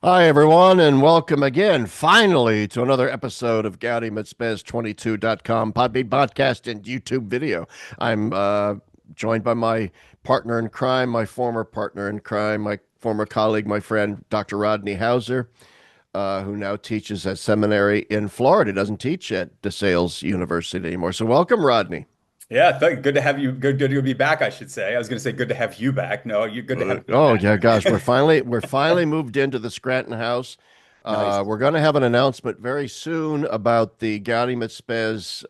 Hi, everyone, and welcome again, finally, to another episode of Gaudium et Spes 22.com Podbean podcast and YouTube video. I'm joined by my partner in crime, my former partner in crime, my former colleague, my friend, Dr. Rodney Howsare, who now teaches at seminary in Florida. Doesn't teach at DeSales University anymore. So welcome, Rodney. Yeah, good to have you. Good to be back, I should say. I was going to say good to have you back. No, you good to have me Oh back. yeah, gosh, we're finally moved into the Scranton house. Nice. We're going to have an announcement very soon about the Gaudium et Spes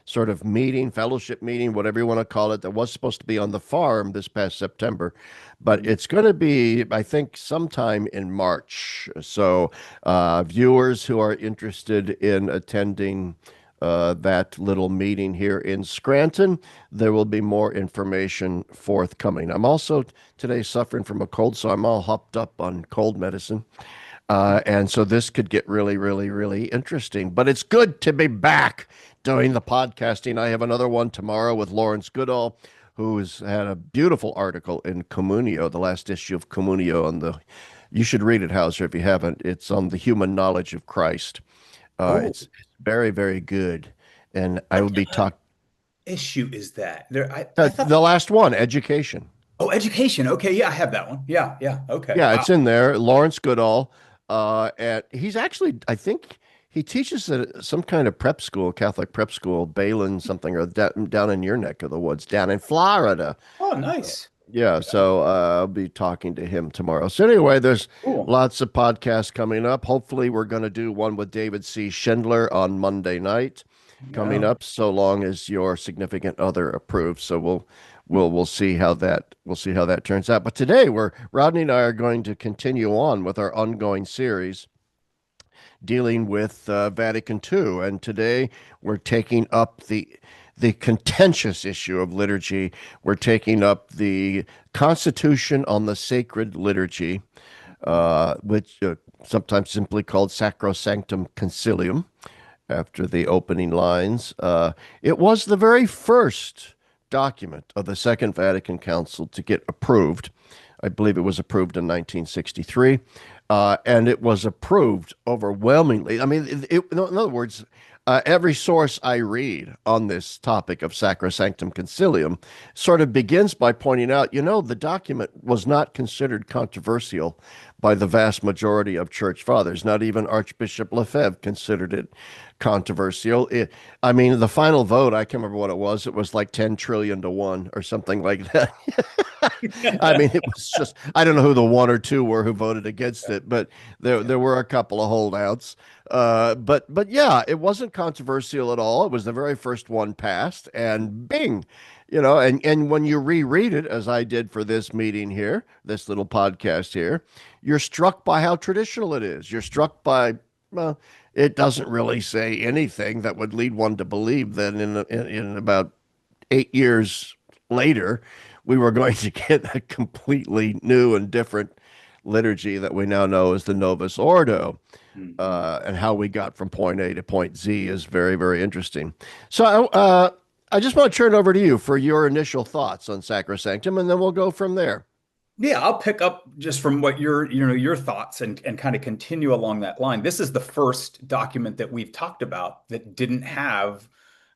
sort of meeting, fellowship meeting, whatever you want to call it. That was supposed to be on the farm this past September, but it's going to be, I think, sometime in March. So, viewers who are interested in attending that little meeting here in Scranton. There will be more information forthcoming. I'm also today suffering from a cold, so I'm all hopped up on cold medicine. And so this could get really, really, really interesting. But it's good to be back doing the podcasting. I have another one tomorrow with Lawrence Goodall, who's had a beautiful article in Communio, the last issue of Communio on the, you should read it, Hauser, if you haven't. It's on the human knowledge of Christ. Oh, It's very, very good. And I what will be talking issue is that? I thought. the last one, education. Oh, education. Okay, yeah, I have that one. Yeah, yeah. Okay. Yeah, Wow. it's in there. Lawrence Goodall. And he's actually, I think he teaches at some kind of prep school, Catholic prep school, Balin something, or down in your neck of the woods, down in Florida. Oh, nice. Yeah, so I'll be talking to him tomorrow. So anyway, there's Cool. lots of podcasts coming up. Hopefully, we're going to do one with David C. Schindler on Monday night coming Yeah. up, so long as your significant other approves. So we'll see how that turns out. But today, we're Rodney and I are going to continue on with our ongoing series dealing with Vatican II, and today we're taking up the contentious issue of liturgy. We're taking up the Constitution on the Sacred Liturgy, which sometimes simply called Sacrosanctum Concilium, after the opening lines. It was the very first document of the Second Vatican Council to get approved. I believe it was approved in 1963, and it was approved overwhelmingly. I mean, in other words, every source I read on this topic of Sacrosanctum Concilium sort of begins by pointing out, the document was not considered controversial by the vast majority of church fathers. Not even Archbishop Lefebvre considered it controversial. I mean, the final vote, I can't remember what it was. It was like 10 trillion to one or something like that. I mean, it was just, I don't know who the one or two were who voted against it, but there were a couple of holdouts. But yeah, it wasn't controversial at all. It was the very first one passed, and bing, and when you reread it, as I did for this meeting here, this little podcast here, you're struck by how traditional it is. You're struck by, well, it doesn't really say anything that would lead one to believe that in about 8 years later, we were going to get a completely new and different liturgy that we now know as the Novus Ordo. Mhm. And how we got from point A to point Z is very, very interesting. So I just want to turn it over to you for your initial thoughts on Sacrosanctum, and then we'll go from there. Yeah, I'll pick up just from what your thoughts and kind of continue along that line. This is the first document that we've talked about that didn't have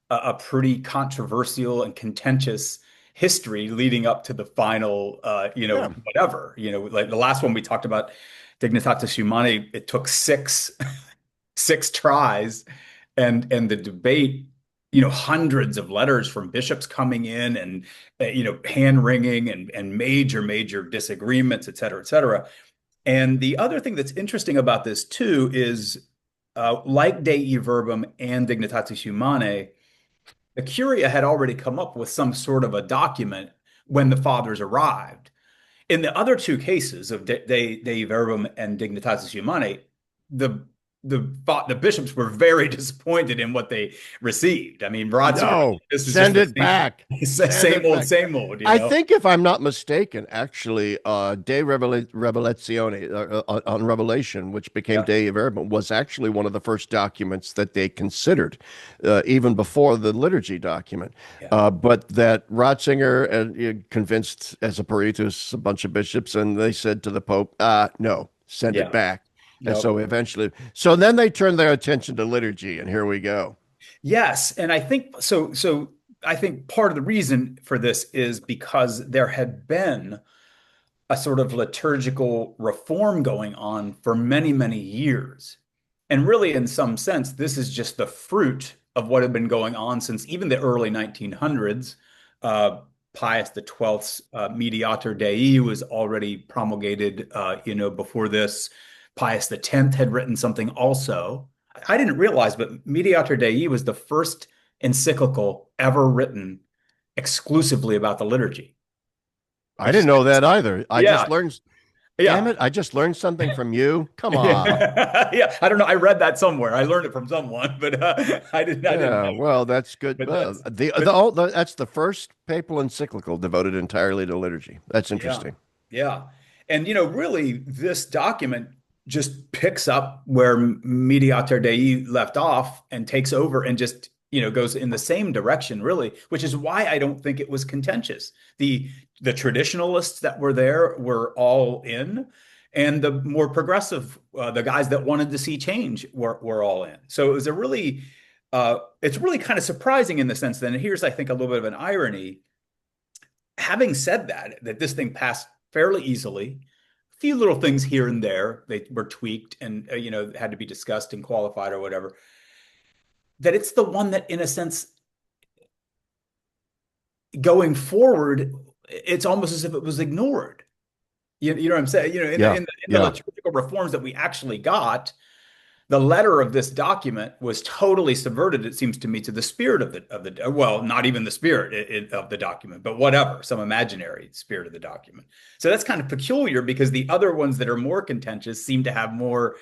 a pretty controversial and contentious history leading up to the final, Yeah. whatever. Like the last one we talked about, Dignitatis Humanae, it took six tries, and the debate, hundreds of letters from bishops coming in and hand wringing and major disagreements, et cetera, et cetera. And the other thing that's interesting about this too is, like Dei Verbum and Dignitatis Humanae, the Curia had already come up with some sort of a document when the fathers arrived. In the other two cases of Dei Verbum and Dignitatis Humanae, the the bishops were very disappointed in what they received. I mean, Ratzinger, No, this is just send the it back. same, Send it back. same old, I think, if I'm not mistaken, actually, Revelazione on Revelation, which became Yeah, Dei Verbum, was actually one of the first documents that they considered, even before the liturgy document. yeah. But that Ratzinger convinced as a Peritus a bunch of bishops, and they said to the Pope, no. send it Yeah. back. And Yep. so eventually, so then they turn their attention to liturgy, and here we go. Yes, and I think so. So I think part of the reason for this is because there had been a sort of liturgical reform going on for many, many years. And really, in some sense, this is just the fruit of what had been going on since even the early 1900s. Uh, Pius XII's Mediator Dei was already promulgated, before this. Pius X had written something also. I didn't realize, but Mediator Dei was the first encyclical ever written exclusively about the liturgy, I which is didn't know that either. I just yeah, learned, damn yeah. it, I just learned something from you. Come on. Yeah, yeah. I don't know. I read that somewhere. I learned it from someone, but I didn't. I didn't Yeah, know. well, that's good. But that's That's the first papal encyclical devoted entirely to liturgy. That's yeah, interesting. yeah. And really, this document just picks up where Mediator Dei left off and takes over and just goes in the same direction, really. Which is why I don't think it was contentious. The traditionalists that were there were all in. And the more progressive, the guys that wanted to see change were all in. So it was a really, it's really kind of surprising in the sense that, and here's, I think, a little bit of an irony. Having said that this thing passed fairly easily, a few little things here and there, they were tweaked and, had to be discussed and qualified or whatever, that it's the one that, in a sense, going forward, it's almost as if it was ignored. You know what I'm saying? In the Yeah, in the, in the yeah. liturgical reforms that we actually got, the letter of this document was totally subverted, it seems to me, to the spirit of the well, not even the spirit of the document, but whatever, some imaginary spirit of the document. So that's kind of peculiar because the other ones that are more contentious seem to have more,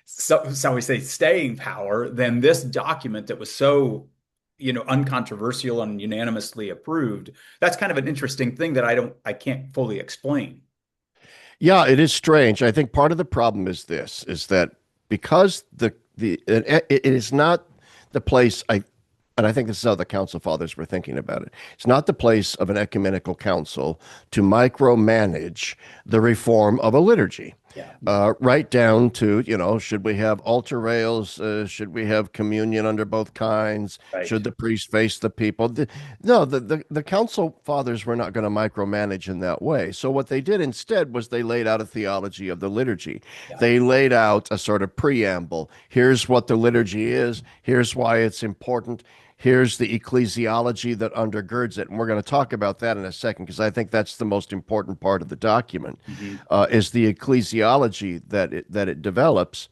so shall we say, staying power than this document that was so, uncontroversial and unanimously approved. That's kind of an interesting thing that I can't fully explain. Yeah, it is strange. I think part of the problem is this, is that because it is not the place and I think this is how the council fathers were thinking about it. It's not the place of an ecumenical council to micromanage the reform of a liturgy. Yeah. Right down to, should we have altar rails? Should we have communion under both kinds? Right. Should the priest face the people? No, the council fathers were not going to micromanage in that way. So what they did instead was they laid out a theology of the liturgy. Yeah. They laid out a sort of preamble. Here's what the liturgy is. Here's why it's important. Here's the ecclesiology that undergirds it. And we're going to talk about that in a second because I think that's the most important part of the document, Mhm. is the ecclesiology that it develops.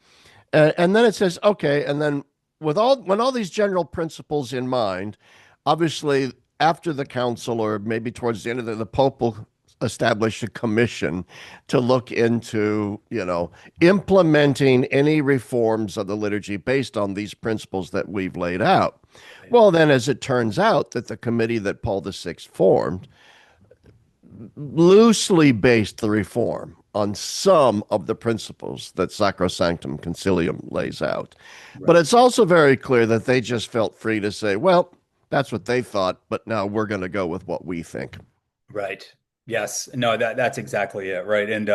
And then it says, okay, and then when all these general principles in mind, obviously after the council or maybe towards the end of the Pope will establish a commission to look into, implementing any reforms of the liturgy based on these principles that we've laid out. Right. Well, then, as it turns out, that the committee that Paul VI formed loosely based the reform on some of the principles that Sacrosanctum Concilium lays out. But Right. it's also very clear that they just felt free to say, well, that's what they thought, but now we're going to go with what we think. Right. Yes. No, that's exactly it. Right. And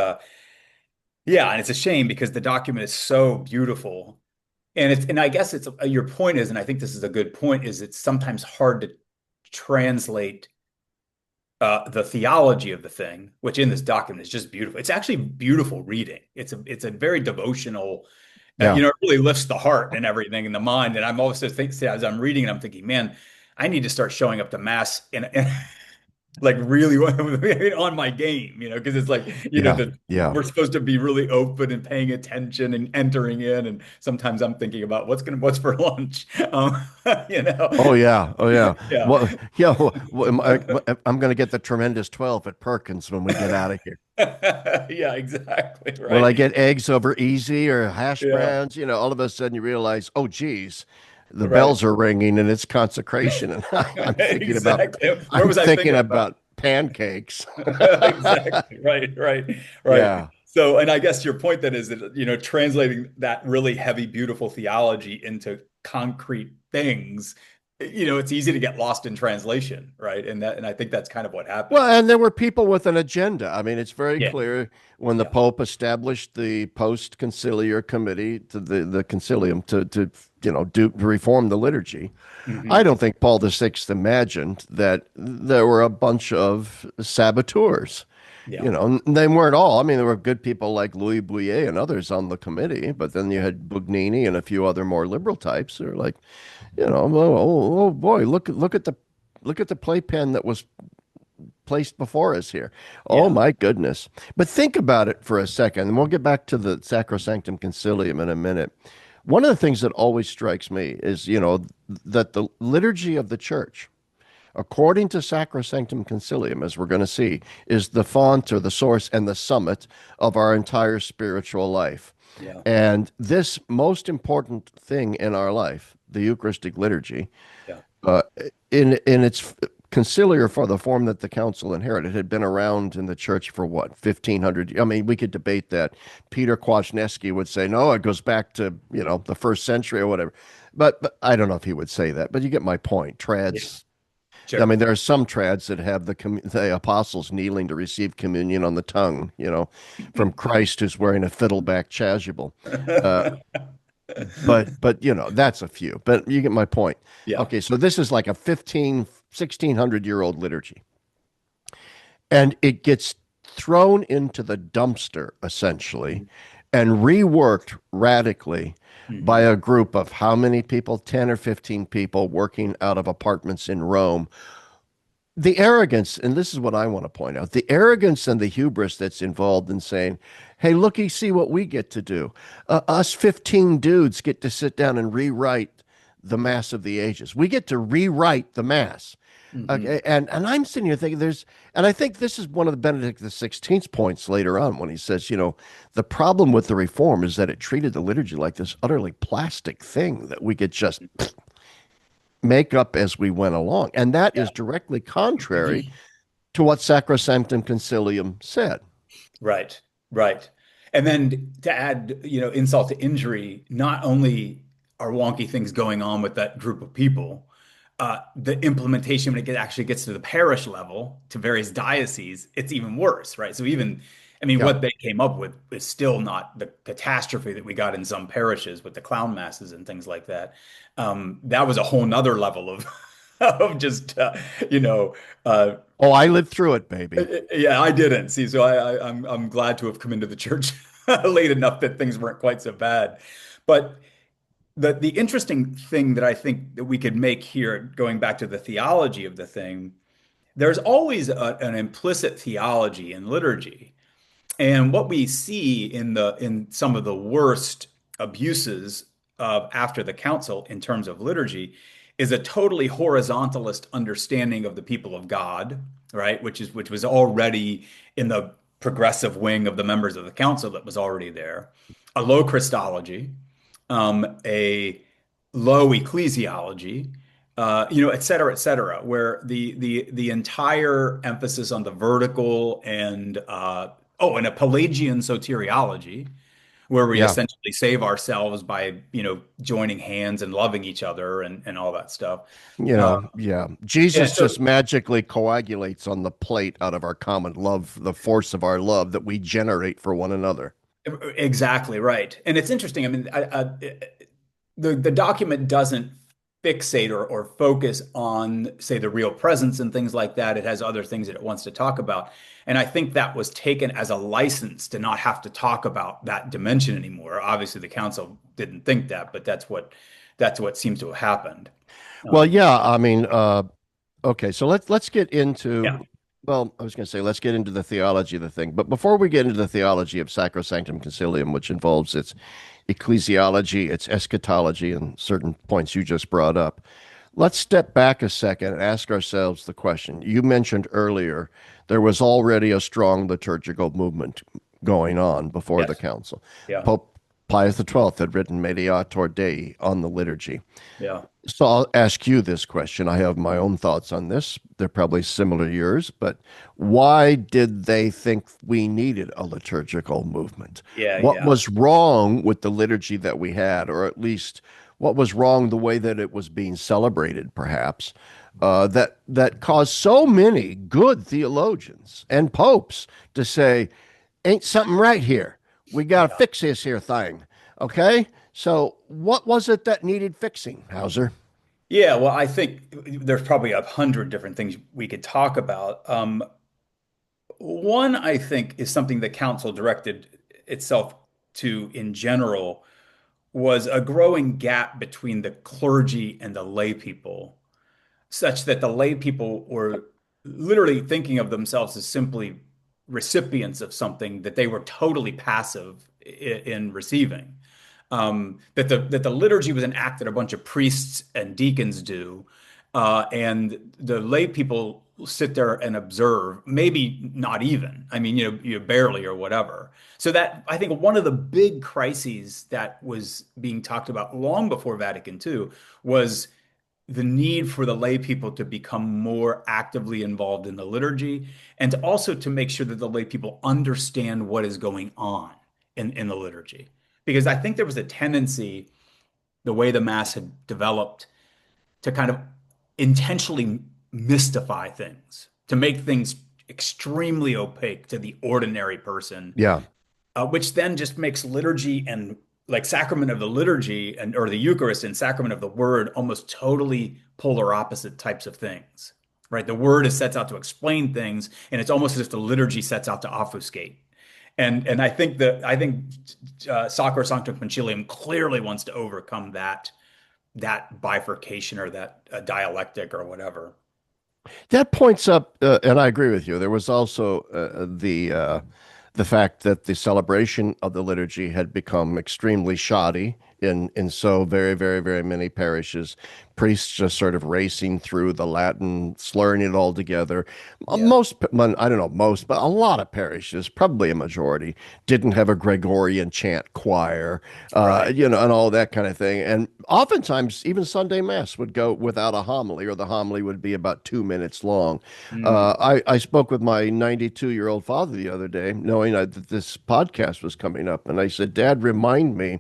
yeah, and it's a shame because the document is so beautiful. And I guess it's your point is, and I think this is a good point, is it's sometimes hard to translate the theology of the thing, which in this document is just beautiful. It's actually beautiful reading. It's a very devotional, Yeah. it really lifts the heart and everything in the mind. And I'm also thinking as I'm reading it, I'm thinking, man, I need to start showing up to mass in like really on my game, because it's like, Yeah. Yeah. we're supposed to be really open and paying attention and entering in. And sometimes I'm thinking about what's for lunch. You know, Oh yeah, oh yeah. yeah. Well, yeah. I'm going to get the tremendous 12 at Perkins when we get out of here. Yeah, exactly. Will I Right. get eggs over easy or hash Yeah. browns? All of a sudden you realize, oh geez, the Right. bells are ringing and it's consecration, and Exactly. Where I'm was I thinking thinking about? about pancakes. Exactly. Right. Right. Right. Yeah, So, and I guess your point then is that, translating that really heavy, beautiful theology into concrete things it's easy to get lost in translation, right? And I think that's kind of what happened. Well, and there were people with an agenda. I mean, it's very Yeah, clear when the yeah. Pope established the post-conciliar committee to the concilium to reform the liturgy. I Hmm. don't think Paul VI imagined that there were a bunch of saboteurs. Yeah. And they weren't all. I mean, there were good people like Louis Bouillet and others on the committee, but then you had Bugnini and a few other more liberal types who are like, oh boy, look at the playpen that was placed before us here. Oh Yeah. my goodness. But think about it for a second, and we'll get back to the Sacrosanctum Concilium in a minute. One of the things that always strikes me is, that the liturgy of the church, according to Sacrosanctum Concilium, as we're going to see, is the font or the source and the summit of our entire spiritual life. Yeah. And this most important thing in our life, the Eucharistic liturgy, Yeah. uh, in its conciliar for the form that the council inherited, had been around in the church for what, 1500. I mean, we could debate that. Peter Kwasniewski would say no, it goes back to the first century or whatever, but I don't know if he would say that, but you get my point. Yeah. Trads, I Sure. mean, there are some trads that have the apostles kneeling to receive communion on the tongue, from Christ who's wearing a fiddleback chasuble. Uh, but that's a few. But you get my point. Yeah. Okay, so this is like a 1600-year-old liturgy, and it gets thrown into the dumpster essentially, and reworked radically by Hmm. a group of how many people? 10 or 15 people working out of apartments in Rome. The arrogance, and this is what I want to point out, the arrogance and the hubris that's involved in saying, hey, looky, see what we get to do. Us 15 dudes get to sit down and rewrite the Mass of the Ages. We get to rewrite the Mass. Hmm. Okay, and I'm sitting here thinking and I think this is one of the Benedict the 16th points later on when he says, the problem with the reform is that it treated the liturgy like this utterly plastic thing that we could just make up as we went along. And that is directly contrary Yeah. to what Sacrosanctum Concilium said. Right, right. And then to add, insult to injury, not only are wonky things going on with that group of people, the implementation when actually gets to the parish level, to various dioceses, it's even worse, right? So even, I mean, Yeah. what they came up with is still not the catastrophe that we got in some parishes with the clown masses and things like that. That was a whole nother level of of just uh, Oh, I lived through it, baby. yeah, I didn't see. So I'm glad to have come into the church late enough that things weren't quite so bad. But the interesting thing that I think that we could make here, going back to the theology of the thing, there's always an implicit theology in liturgy. And what we see in some of the worst abuses of after the council in terms of liturgy is a totally horizontalist understanding of the people of God, right? Which was already in the progressive wing of the members of the council that was already there. A low Christology, a low ecclesiology, et cetera, where the entire emphasis on the vertical and a Pelagian soteriology, where we Yeah. essentially save ourselves by, joining hands and loving each other and all that stuff. Uh, Yeah. yeah, Jesus so just magically coagulates on the plate out of our common love, the force of our love that we generate for one another. exactly right. And it's interesting. I mean, the document doesn't fixate or focus on, say, the real presence and things like that. It has other things that it wants to talk about. And I think that was taken as a license to not have to talk about that dimension anymore. Obviously, the council didn't think that, but that's what seems to have happened. Well, Um, yeah, I mean, okay, so let's get into, yeah. well, I was going to say let's get into the theology of the thing, but before we get into the theology of Sacrosanctum Concilium, which involves its ecclesiology, its eschatology, and certain points you just brought up, let's step back a second and ask ourselves the question. You mentioned earlier there was already a strong liturgical movement going on before the Yes. council. Yeah. Pope Pius XII had written Mediator Dei on the liturgy. Yeah. So I'll ask you this question. I have my own thoughts on this. They're probably similar to yours, but why did they think we needed a liturgical movement? Yeah. What Yeah. was wrong with the liturgy that we had, or at least what was wrong the way that it was being celebrated, perhaps, that caused so many good theologians and popes to say, ain't something right here. We got to Yeah. fix this here thing. Okay? So, what was it that needed fixing, Hauser? Yeah, well, I think there's probably 100 different things we could talk about. One, I think, is something the council directed itself to in general was a growing gap between the clergy and the lay people, such that the lay people were literally thinking of themselves as simply recipients of something that they were totally passive in receiving. That the liturgy was an act that a bunch of priests and deacons do, and the lay people sit there and observe, maybe not even. I mean, you barely or whatever. So that I think one of the big crises that was being talked about long before Vatican II was the need for the lay people to become more actively involved in the liturgy and to also to make sure that the lay people understand what is going on in the liturgy. Because I think there was a tendency, the way the Mass had developed, to kind of intentionally mystify things, to make things extremely opaque to the ordinary person, Yeah. which then just makes liturgy and like sacrament of the liturgy and or the Eucharist and sacrament of the word almost totally polar opposite types of things, right? The word is sets out to explain things, and it's almost as if the liturgy sets out to obfuscate. And I think Sacro Sanctum Concilium clearly wants to overcome that bifurcation or that dialectic or whatever. That points up, and I agree with you. There was also the fact that the celebration of the liturgy had become extremely shoddy in so very, very, very many parishes. Priests just sort of racing through the Latin, slurring it all together. Yeah. Most, I don't know most, but a lot of parishes, probably a majority, didn't have a Gregorian chant choir, Right. and all that kind of thing. And oftentimes, even Sunday Mass would go without a homily, or the homily would be about 2 minutes long. Mm. I spoke with my 92-year-old father the other day, knowing that this podcast was coming up, and I said, Dad, remind me,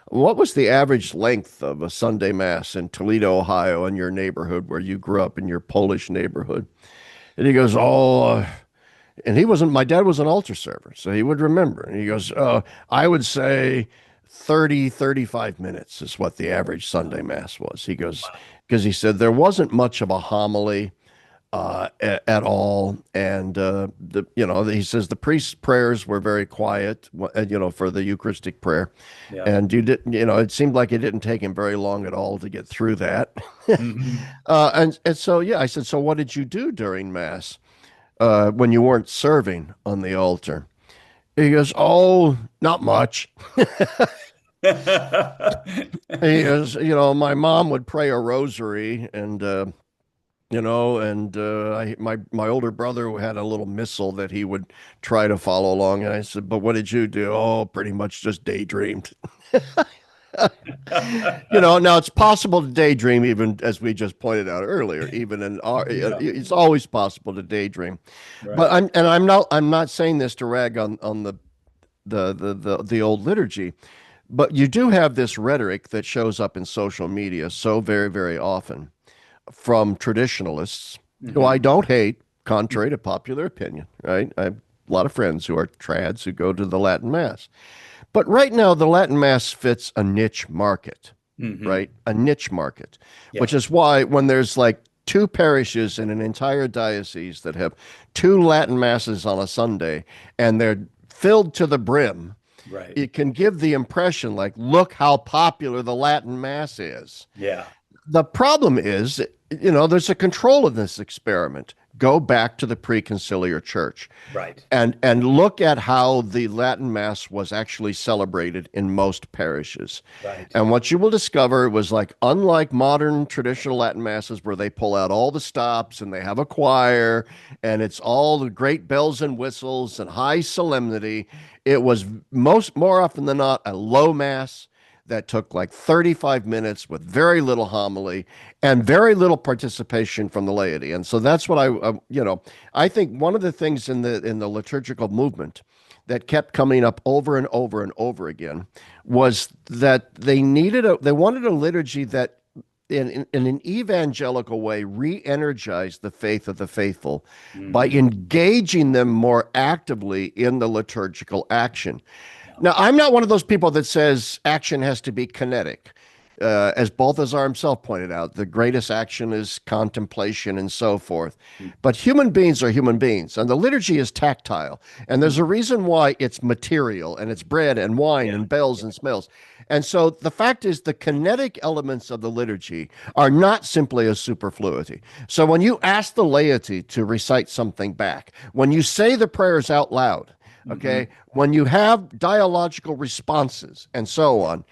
what was the average length of a Sunday Mass in Toledo, Ohio, in your neighborhood where you grew up in your Polish neighborhood? And he goes, and he wasn't, my dad was an altar server, so he would remember. And he goes, I would say 30, 35 minutes is what the average Sunday Mass was. He goes, because he said there wasn't much of a homily at all. And he says the priest's prayers were very quiet, for the Eucharistic prayer. Yeah. And you didn't, it seemed like it didn't take him very long at all to get through that. Mhm. And so, yeah, I said, so what did you do during Mass when you weren't serving on the altar? He goes, oh, not much. He goes, my mom would pray a rosary my older brother had a little missal that he would try to follow along. And I said, but what did you do? Oh, pretty much just daydreamed. Now it's possible to daydream, even as we just pointed out earlier, even in our, Yeah. it's always possible to daydream. But Right. I'm not saying this to rag on the old liturgy, but you do have this rhetoric that shows up in social media so very, very often from traditionalists, who I Hmm. don't hate, contrary to popular opinion, right? I have a lot of friends who are trads who go to the Latin Mass. But right now, the Latin Mass fits a niche market, Hmm. right? A niche market, Yeah. which is why when there's like two parishes in an entire diocese that have two Latin Masses on a Sunday and they're filled to the brim, Right. it can give the impression like, look how popular the Latin Mass is. Yeah. The problem is, there's a control of this experiment. Go back to the preconciliar church Right. and look at how the Latin Mass was actually celebrated in most parishes. Right. And what you will discover was like, unlike modern traditional Latin Masses where they pull out all the stops and they have a choir and it's all the great bells and whistles and high solemnity, it was more often than not a low Mass that took like 35 minutes with very little homily and very little participation from the laity. And so that's what I think one of the things in the liturgical movement that kept coming up over and over and over again was that they wanted a liturgy that in an evangelical way re-energized the faith of the faithful by Hmm. engaging them more actively in the liturgical action. Yeah. Now, I'm not one of those people that says action has to be kinetic. As Balthazar himself pointed out, the greatest action is contemplation and so forth. But human beings are human beings, and the liturgy is tactile. And there's a Mhm. reason why it's material, and it's bread and wine Yeah. and bells Yeah. and smells. And so the fact is, the kinetic elements of the liturgy are not simply a superfluity. So when you ask the laity to recite something back, when you say the prayers out loud, okay, Hmm. when you have dialogical responses and so on,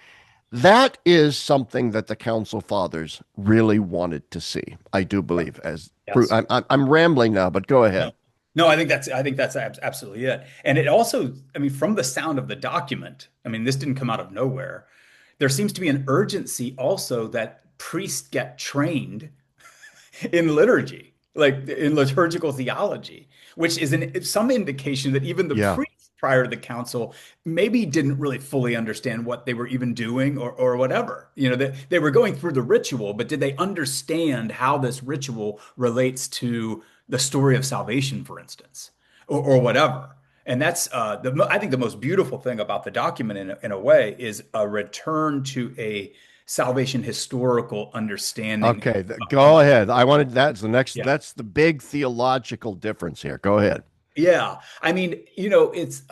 that is something that the council fathers really wanted to see. I do believe. As Yes. I'm rambling now, but go No. ahead. No, I think that's absolutely it. And it also, I mean, from the sound of the document, I mean, this didn't come out of nowhere. There seems to be an urgency also that priests get trained in liturgy, like in liturgical theology, which is some indication that even the Yeah, priests prior to the council maybe didn't really fully understand what they were even doing or whatever. You know, they were going through the ritual, but did they understand how this ritual relates to the story of salvation, for instance, or whatever? And that's I think the most beautiful thing about the document in a way is a return to a salvation historical understanding okay, of go ahead. I wanted that's the next. yeah. That's the big theological difference here. Go ahead. Yeah. I mean, it's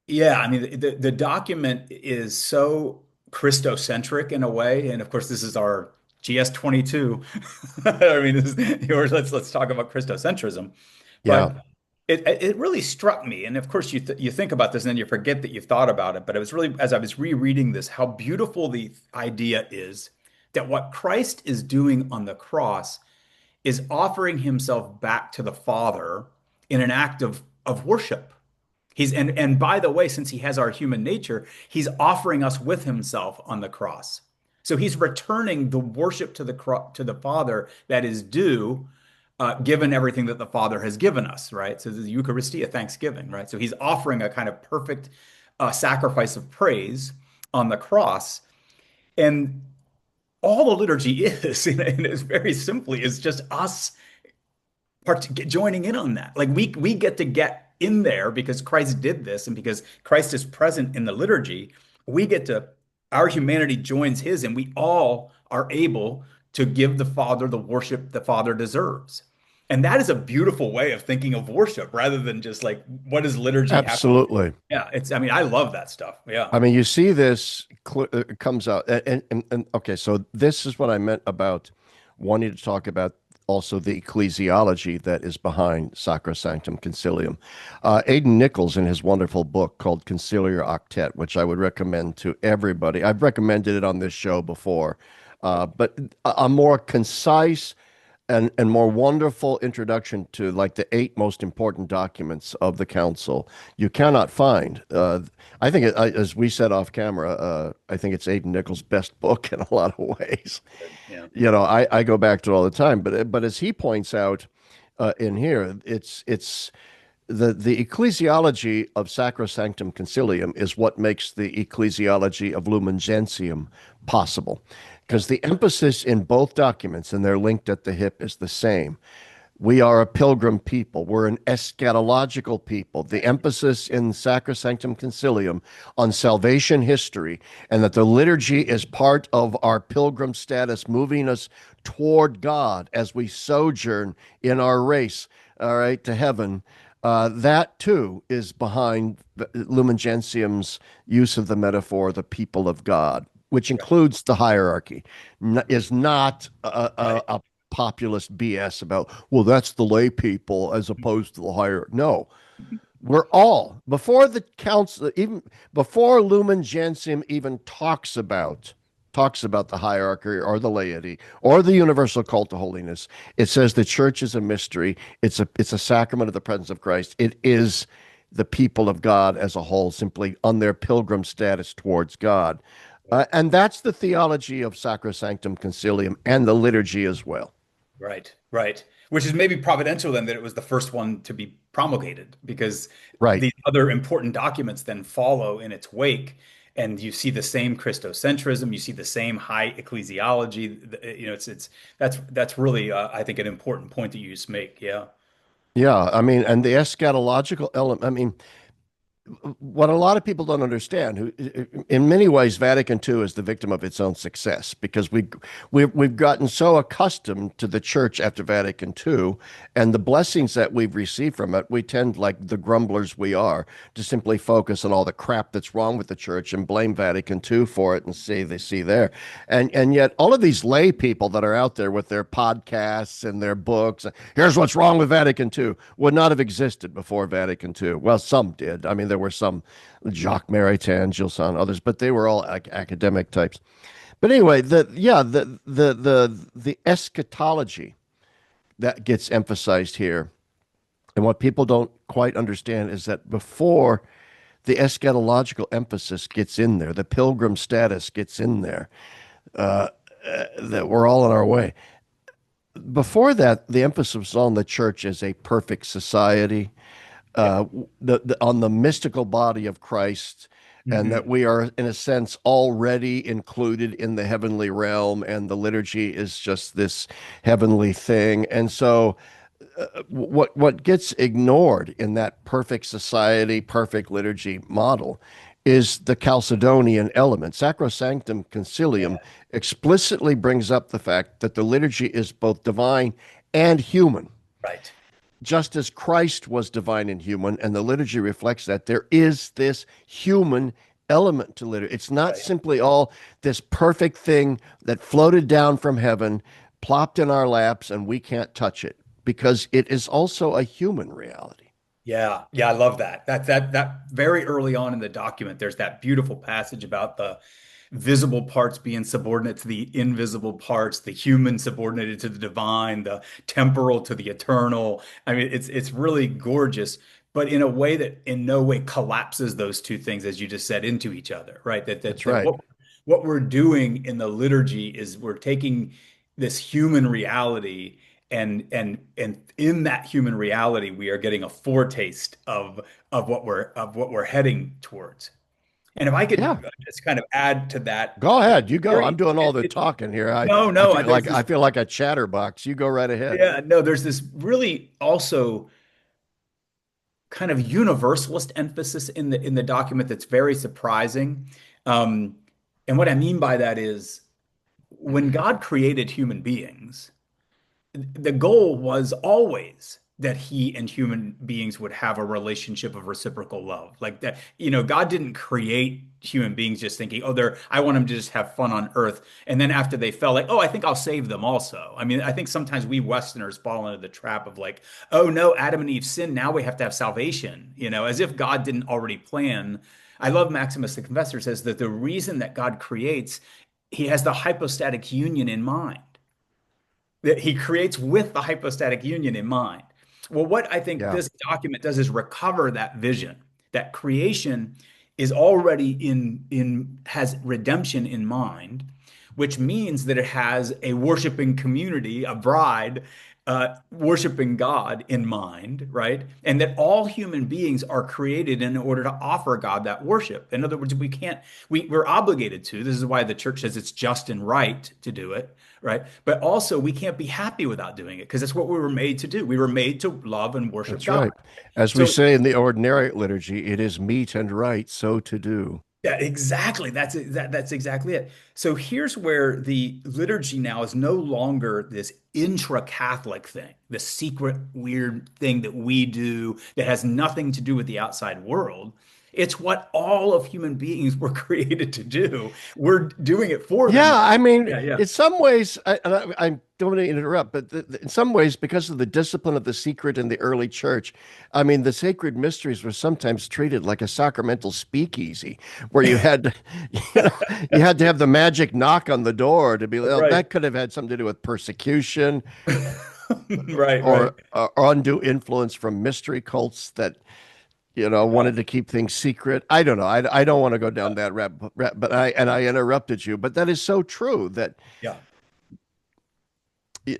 yeah, I mean the document is so Christocentric in a way, and of course this is our GS22. I mean, this is yours. Let's talk about Christocentrism. Yeah, But it really struck me, and of course you think about this and then you forget that you've thought about it. But it was really as I was rereading this, how beautiful the idea is that what Christ is doing on the cross is offering himself back to the Father in an act of worship. And by the way, since he has our human nature, he's offering us with himself on the cross. So he's returning the worship to the Father that is due, given everything that the Father has given us, right? So the Eucharistia, thanksgiving, right? So he's offering a kind of perfect sacrifice of praise on the cross, and all the liturgy is, and it's very simply, is just us joining in on that. Like we get to get in there because Christ did this, and because Christ is present in the liturgy, we get to our humanity joins his, and we all are able to give the Father the worship the Father deserves. And that is a beautiful way of thinking of worship rather than just like what does liturgy have to do? absolutely. Yeah, it's I mean, I love that stuff. Yeah. I mean, you see this comes out, and okay, so this is what I meant about wanting to talk about also the ecclesiology that is behind Sacrosanctum Concilium. Aidan Nichols, in his wonderful book called Conciliar Octet, which I would recommend to everybody. I've recommended it on this show before, but a more concise and more wonderful introduction to like the eight most important documents of the council you cannot find. I think, as we said off camera, I think it's Aidan Nichols' best book in a lot of ways. Yeah. You know, I go back to it all the time, but as he points out in here, it's the ecclesiology of Sacrosanctum Concilium is what makes the ecclesiology of Lumen Gentium possible. Yeah. Because the emphasis in both documents, and they're linked at the hip, is the same. We are a pilgrim people. We're an eschatological people. The emphasis in Sacrosanctum Concilium on salvation history and that the liturgy is part of our pilgrim status, moving us toward God as we sojourn in our race, all right, to heaven. That too is behind Lumen Gentium's use of the metaphor, the people of God, which Right. includes the hierarchy, is not Right. a populist BS about, well, that's the lay people as opposed to the higher. No, we're all, before the council, even before Lumen Gentium even talks about the hierarchy or the laity or the universal cult to holiness. It says the church is a mystery. It's a sacrament of the presence of Christ. It is the people of God as a whole, simply on their pilgrim status towards God. And that's the theology of Sacrosanctum Concilium and the liturgy as well. Right. Right. which is maybe providential then that it was the first one to be promulgated because Right. these other important documents then follow in its wake. And you see the same Christocentrism, you see the same high ecclesiology. That's really I think an important point that you just make. Yeah. Yeah. I mean, and the eschatological element, I mean, what a lot of people don't understand, who in many ways Vatican II is the victim of its own success because we've gotten so accustomed to the church after Vatican II and the blessings that we've received from it, we tend, like the grumblers we are, to simply focus on all the crap that's wrong with the church and blame Vatican II for it and say they see there. And yet all of these lay people that are out there with their podcasts and their books, here's what's wrong with Vatican II, would not have existed before Vatican II. Well, some did. I mean, there were some, Jacques Maritain, Gilles Sand, others, but they were all academic types. But anyway, the eschatology that gets emphasized here, and what people don't quite understand is that before the eschatological emphasis gets in there, the pilgrim status gets in there, that we're all on our way. Before that, the emphasis was on the church as a perfect society, Yeah. uh, on the mystical body of Christ, and that Hmm. we are, in a sense, already included in the heavenly realm, and the liturgy is just this heavenly thing. And so, what gets ignored in that perfect society, perfect liturgy model is the Chalcedonian element. Sacrosanctum Concilium Yeah. explicitly brings up the fact that the liturgy is both divine and human, Right. just as Christ was divine and human, and the liturgy reflects that. There is this human element to liturgy. It's not Right. simply all this perfect thing that floated down from heaven, plopped in our laps, and we can't touch it, because it is also a human reality. Yeah, yeah, I love that. That very early on in the document, there's that beautiful passage about the visible parts being subordinate to the invisible parts, the human subordinated to the divine, the temporal to the eternal. I mean, it's really gorgeous, but in a way that in no way collapses those two things, as you just said, into each other, right? That that That's that right. what we're doing in the liturgy is we're taking this human reality and in that human reality we are getting a foretaste of what we're heading towards. And if I Yeah. could just kind of add to that, Go ahead. You go. I'm very doing all the talking here. no, I no, feel there's like this, I feel like a chatterbox. You go right ahead. yeah, no, there's this really also kind of universalist emphasis in the document that's very surprising. Um, and what I mean by that is when God created human beings, the goal was always that he and human beings would have a relationship of reciprocal love. Like that, God didn't create human beings just thinking, oh, I want them to just have fun on earth. And then after they fell, like, oh, I think I'll save them also. I mean, I think sometimes we Westerners fall into the trap of like, oh no, Adam and Eve sinned. Now we have to have salvation, as if God didn't already plan. I love Maximus the Confessor says that the reason that God creates, he has the hypostatic union in mind, that he creates with the hypostatic union in mind. Well, what I think Yeah. this document does is recover that vision, that creation is already in has redemption in mind, which means that it has a worshiping community, a bride, worshiping God in mind, right? And that all human beings are created in order to offer God that worship. In other words, we're obligated to. This is why the church says it's just and right to do it, right? But also, we can't be happy without doing it because that's what we were made to do. We were made to love and worship That's God. right. As we So, say in the ordinary liturgy, it is meet and right so to do. yeah, exactly. That's exactly it. So here's where the liturgy now is no longer this intra-Catholic thing, the secret weird thing that we do that has nothing to do with the outside world. It's what all of human beings were created to do. We're doing it for them. Yeah, I mean, Yeah, yeah. in some ways, I don't want to interrupt, but in some ways, because of the discipline of the secret in the early church, I mean, the sacred mysteries were sometimes treated like a sacramental speakeasy, where you had to, you know, you had to have the magic knock on the door to be. Well, Right. that could have had something to do with persecution Right, right. or undue influence from mystery cults that Yeah, wanted to keep things secret. I don't know. I don't want to go down that but I interrupted you. But that is so true that yeah,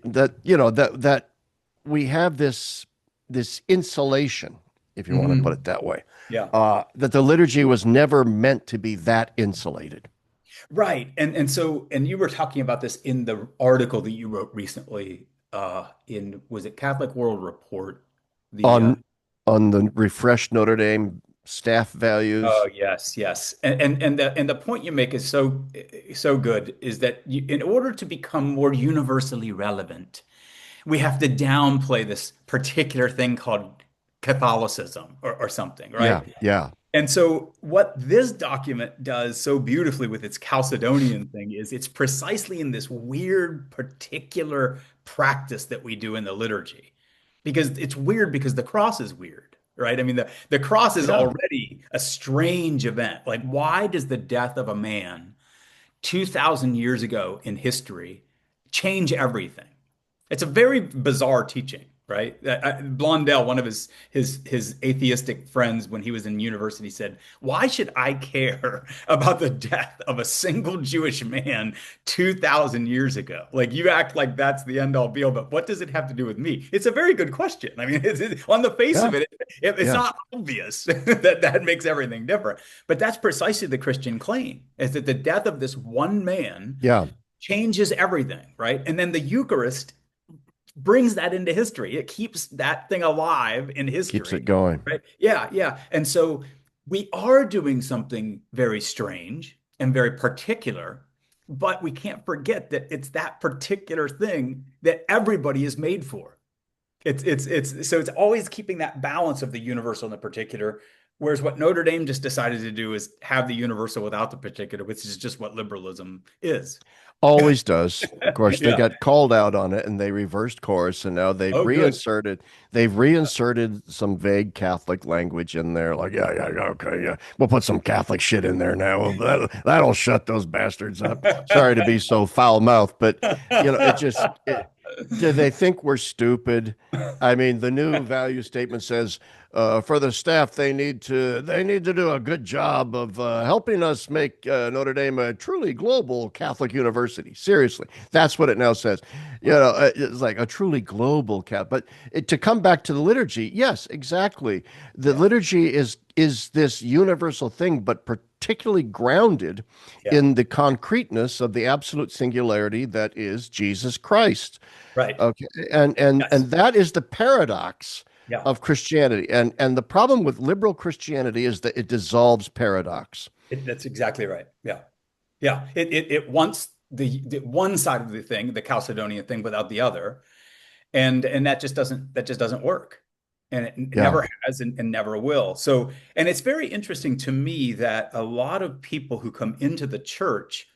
that we have this insulation, if you want to put Hmm. it that way, Yeah. that the liturgy was never meant to be that insulated. Right. And you were talking about this in the article that you wrote recently in was it Catholic World Report? The On the refreshed Notre Dame staff values. Oh yes, yes. And the point you make is so good is that in order to become more universally relevant, we have to downplay this particular thing called Catholicism or something, Yeah, right? yeah, And so, what this document does so beautifully with its Chalcedonian thing is it's precisely in this weird, particular practice that we do in the liturgy. Because it's weird because the cross is weird, right? I mean, the cross is yeah. already a strange event. Like, why does the death of a man 2,000 years ago in history change everything? It's a very bizarre teaching, right? Blondel, one of his atheistic friends when he was in university, said, "Why should I care about the death of a single Jewish man 2,000 years ago? Like you act like that's the end all be all, but what does it have to do with me?" It's a very good question. I mean, on the face Yeah, of it, it's yeah, not obvious that that makes everything different. But that's precisely the Christian claim, is that the death of this one man yeah. changes everything, right? And then the Eucharist brings that into history. It keeps that thing alive in Keeps it history, going. right? Yeah, yeah. And so we are doing something very strange and very particular, but we can't forget that it's that particular thing that everybody is made for. It's so it's always keeping that balance of the universal and the particular. Whereas what Notre Dame just decided to do is have the universal without the particular, which is just what liberalism is. Always does. Of course, they Yeah. got called out on it and they reversed course, and now Oh, good. they've reinserted some vague Catholic language in there, like, yeah, yeah, yeah, okay, yeah. We'll put some Catholic shit in there now. That'll shut those bastards up. Sorry to be so foul-mouthed, but do they think we're stupid? I mean, the new value statement says for the staff, they need to do a good job of helping us make Notre Dame a truly global Catholic university. Seriously, that's what it now says. It's like a truly global Catholic. But to come back to the liturgy, yes, exactly. The Yeah. liturgy is this universal thing, but particularly grounded Yeah. in the concreteness of the absolute singularity that is Jesus Christ. Right. Okay, and Yes. that is the paradox Yeah. of Christianity. And the problem with liberal Christianity is that it dissolves paradox. That's exactly right. Yeah. Yeah. It wants the one side of the thing, the Chalcedonian thing, without the other. And that just doesn't work. And it Yeah, never has and never will. So, and it's very interesting to me that a lot of people who come into the church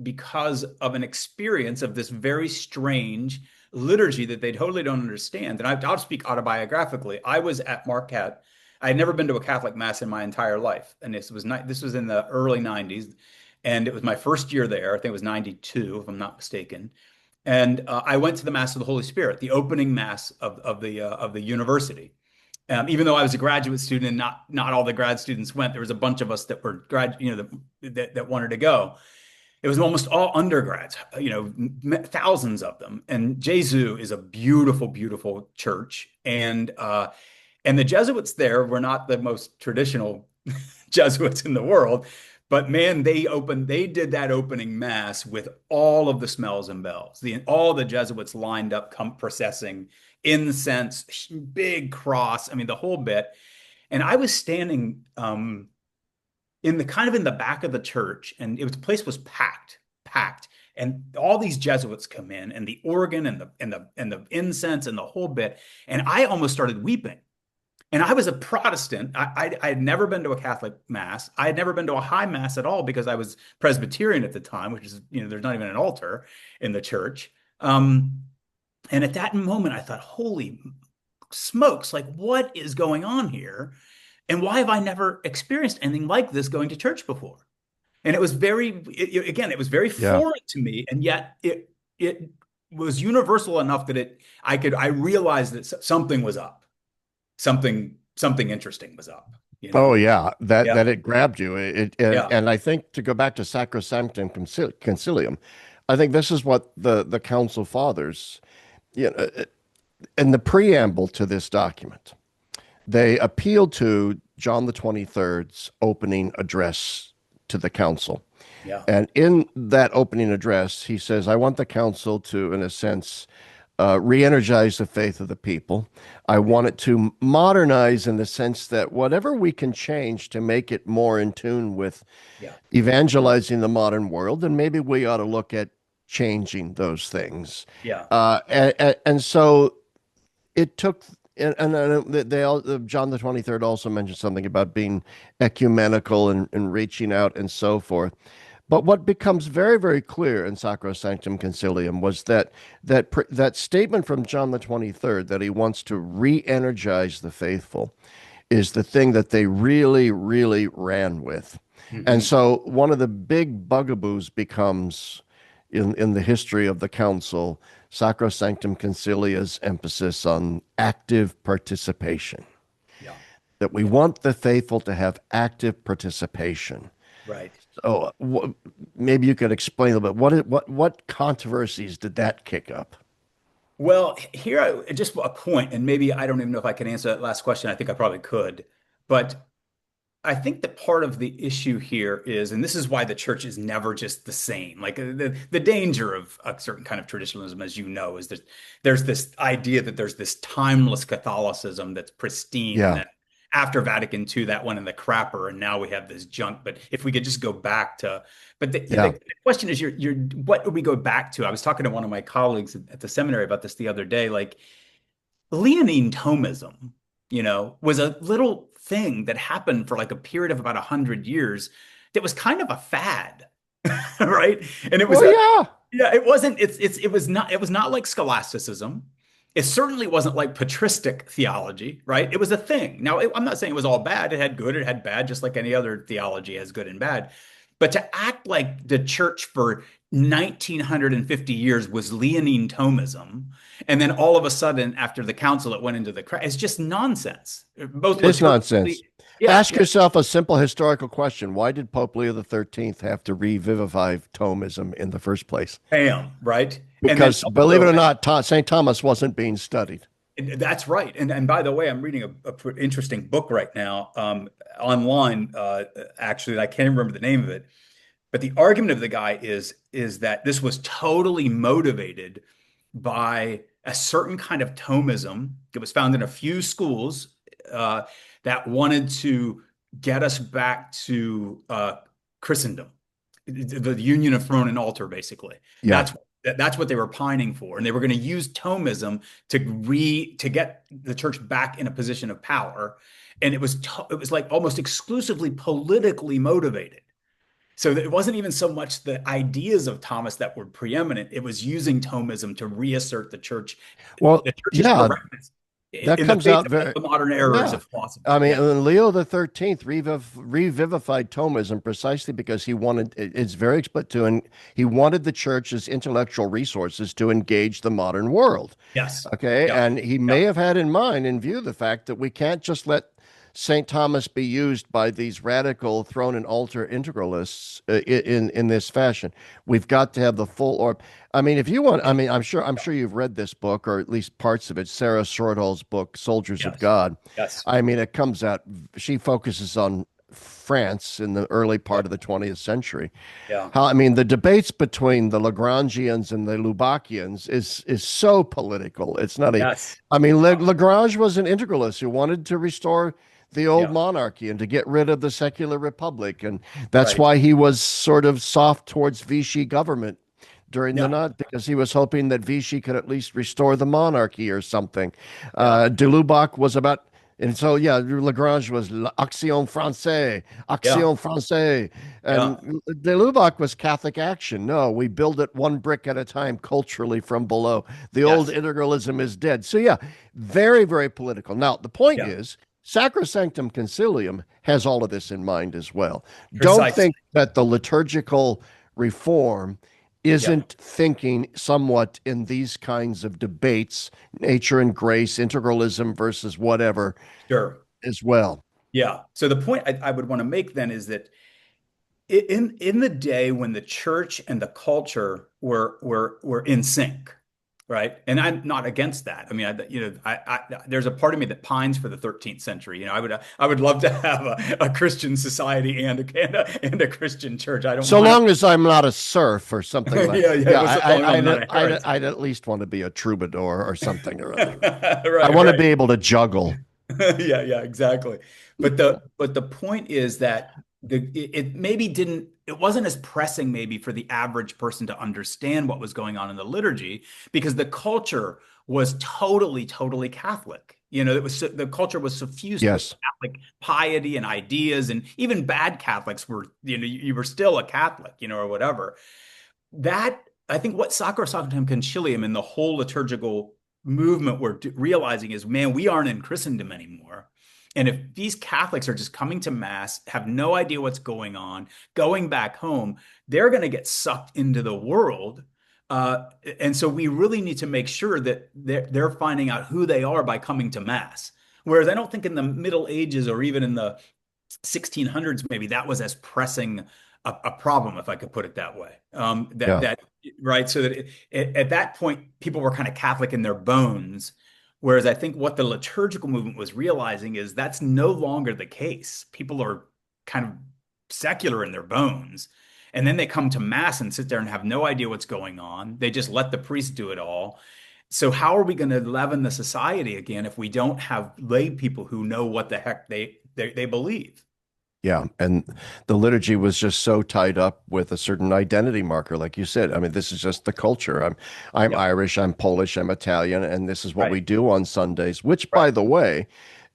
because of an experience of this very strange liturgy that they totally don't understand. And I'll speak autobiographically. I was at Marquette. I had never been to a Catholic mass in my entire life, and this was in the early '90s, and it was my first year there. I think it was '92, if I'm not mistaken. And I went to the Mass of the Holy Spirit, the opening mass of the university. Even though I was a graduate student and not all the grad students went, there was a bunch of us that were that wanted to go. It was almost all undergrads, thousands of them. And Jesu is a beautiful, beautiful church, and the Jesuits there were not the most traditional Jesuits in the world, but man, they did that opening mass with all of the smells and bells. All the Jesuits lined up, come processing incense, big cross. I mean, the whole bit. And I was standing in the back of the church, and the place was packed. And all these Jesuits come in, and the organ and the incense and the whole bit. And I almost started weeping. And I was a Protestant. I had never been to a Catholic mass. I had never been to a high mass at all because I was Presbyterian at the time, which is, there's not even an altar in the church. And at that moment, I thought, holy smokes, like what is going on here? And why have I never experienced anything like this going to church before? And again, it was very yeah. foreign to me. And yet it was universal enough that I realized that something was up. Something interesting was up, you Oh know? yeah, that Yeah. it grabbed you. Yeah. And I think to go back to Sacrosanctum Concilium, I think this is what the Council Fathers you know, in the preamble to this document, they appealed to John the 23rd's opening address to the council. Yeah. And in that opening address, he says, I want the council to, in a sense, re energize the faith of the people. I want it to modernize in the sense that whatever we can change to make it more in tune with Yeah. evangelizing the modern world, then maybe we ought to look at changing those things. Yeah. And so it took, and they all, John the 23rd also mentioned something about being ecumenical and reaching out and so forth. But what becomes very, very clear in Sacrosanctum Concilium was that statement from John the 23rd that he wants to re-energize the faithful is the thing that they really, really ran with. And Hmm. so one of the big bugaboos becomes in the history of the council, Sacrosanctum Concilia's emphasis on active participation, Yeah. that we Yeah. want the faithful to have active participation. Right. So maybe you could explain a little bit what controversies did that kick up? Well, here, just a point, and maybe I don't even know if I can answer that last question. I think I probably could. But I think that part of the issue here is, and this is why the church is never just the same. Like the danger of a certain kind of traditionalism, as you know, is that there's this idea that there's this timeless Catholicism that's pristine, and Yeah, then after Vatican II, that went in the crapper, and now we have this junk. But if we could just go back to, but yeah. the question is, what do we go back to? I was talking to one of my colleagues at the seminary about this the other day, like. Leonine Thomism, was a little thing that happened for like a period of about 100 years that was kind of a fad, right? And it was Well, a yeah. yeah, it wasn't it was not like scholasticism. It certainly wasn't like patristic theology, right? It was a thing. Now, I'm not saying it was all bad. It had good, it had bad, just like any other theology has good and bad. But to act like the church for 1950 years was Leonine Thomism, and then all of a sudden, after the council, it went into the crack. It's just nonsense, both It is nonsense. liturgically. Yeah, Ask yeah, yourself a simple historical question. Why did Pope Leo the 13th have to revivify Thomism in the first place? bam, right? And then Because believe it also, or not, St. Thomas wasn't being studied. that's right. And by the way, I'm reading a interesting book right now, online, actually, I can't remember the name of it. But the argument of the guy is that this was totally motivated by a certain kind of Thomism that was found in a few schools, uh, that wanted to get us back to Christendom, the union of throne and altar, basically. Yeah. That's what they were pining for, and they were going to use Thomism to get the church back in a position of power. And it was like almost exclusively politically motivated. So it wasn't even so much the ideas of Thomas that were preeminent. It was using Thomism to reassert Well, the church's yeah, correctness that in the comes face out of all very, the modern errors yeah. of philosophy. I mean, Yeah. Leo the 13th revivified Thomism precisely because he wanted, it's very explicit to, and he wanted the church's intellectual resources to engage the modern world. Yes. Okay. Yep. And he may Yep. have had in mind, in view, the fact that we can't just let St. Thomas be used by these radical throne and altar integralists in this fashion. We've got to have the full orb. I mean, if you want, I mean, I'm sure you've read this book or at least parts of it. Sarah Swordall's book, Soldiers of Yes. God. Yes. I mean, it comes out. She focuses on France in the early part Yep. of the 20th century. Yeah. How I mean, the debates between the Lagrangians and the Lubacians is so political. It's not a. Yes. I mean, Lagrange was an integralist who wanted to restore the old Yeah. monarchy and to get rid of the secular republic, and that's Right. why he was sort of soft towards Vichy government during the Yeah. night because he was hoping that Vichy could at least restore the monarchy or something. Yeah. De Lubac was about, and so yeah, Lagrange was Action Française, Yeah. Action Française, and Yeah. De Lubac was Catholic action. No, we build it one brick at a time culturally from below. The old Yes. integralism is dead. So yeah, very, very political. Now the point Yeah. is. Sacrosanctum Concilium has all of this in mind as well. Don't Precisely. think that the liturgical reform Yeah. isn't thinking somewhat in these kinds of debates, nature and grace, integralism versus whatever, Sure. as well. Yeah. So the point I would want to make then is that in the day when the church and the culture were in sync, right? And I'm not against that. I mean, there's a part of me that pines for the 13th century. I would love to have a Christian society and a Christian church. I don't So mind. long as I'm not a serf or something like, Yeah, yeah. yeah, Well, so long as I'm not a I'd heretic. at least want to be a troubadour or something or other. I Right, want to right. be able to juggle. Yeah, yeah, exactly. But the point is that it maybe didn't it wasn't as pressing maybe for the average person to understand what was going on in the liturgy because the culture was totally Catholic. The culture was suffused with Yes. Catholic piety and ideas, and even bad Catholics were, you were still a Catholic, or whatever. That I think what Sacrosanctum Concilium and the whole liturgical movement were realizing is, man, we aren't in Christendom anymore. And if these Catholics are just coming to Mass, have no idea what's going on, going back home, they're going to get sucked into the world. And so we really need to make sure that they're finding out who they are by coming to Mass. Whereas I don't think in the Middle Ages or even in the 1600s, maybe that was as pressing a problem, if I could put it that way. Yeah. Right. So that at that point, people were kind of Catholic in their bones. Whereas I think what the liturgical movement was realizing is that's no longer the case. People are kind of secular in their bones. And then they come to Mass and sit there and have no idea what's going on. They just let the priest do it all. So how are we going to leaven the society again if we don't have lay people who know what the heck they believe? Yeah, and the liturgy was just so tied up with a certain identity marker, like you said. I mean, this is just the culture. I'm Yep. Irish, I'm Polish, I'm Italian, and this is what Right. we do on Sundays, which, Right. by the way,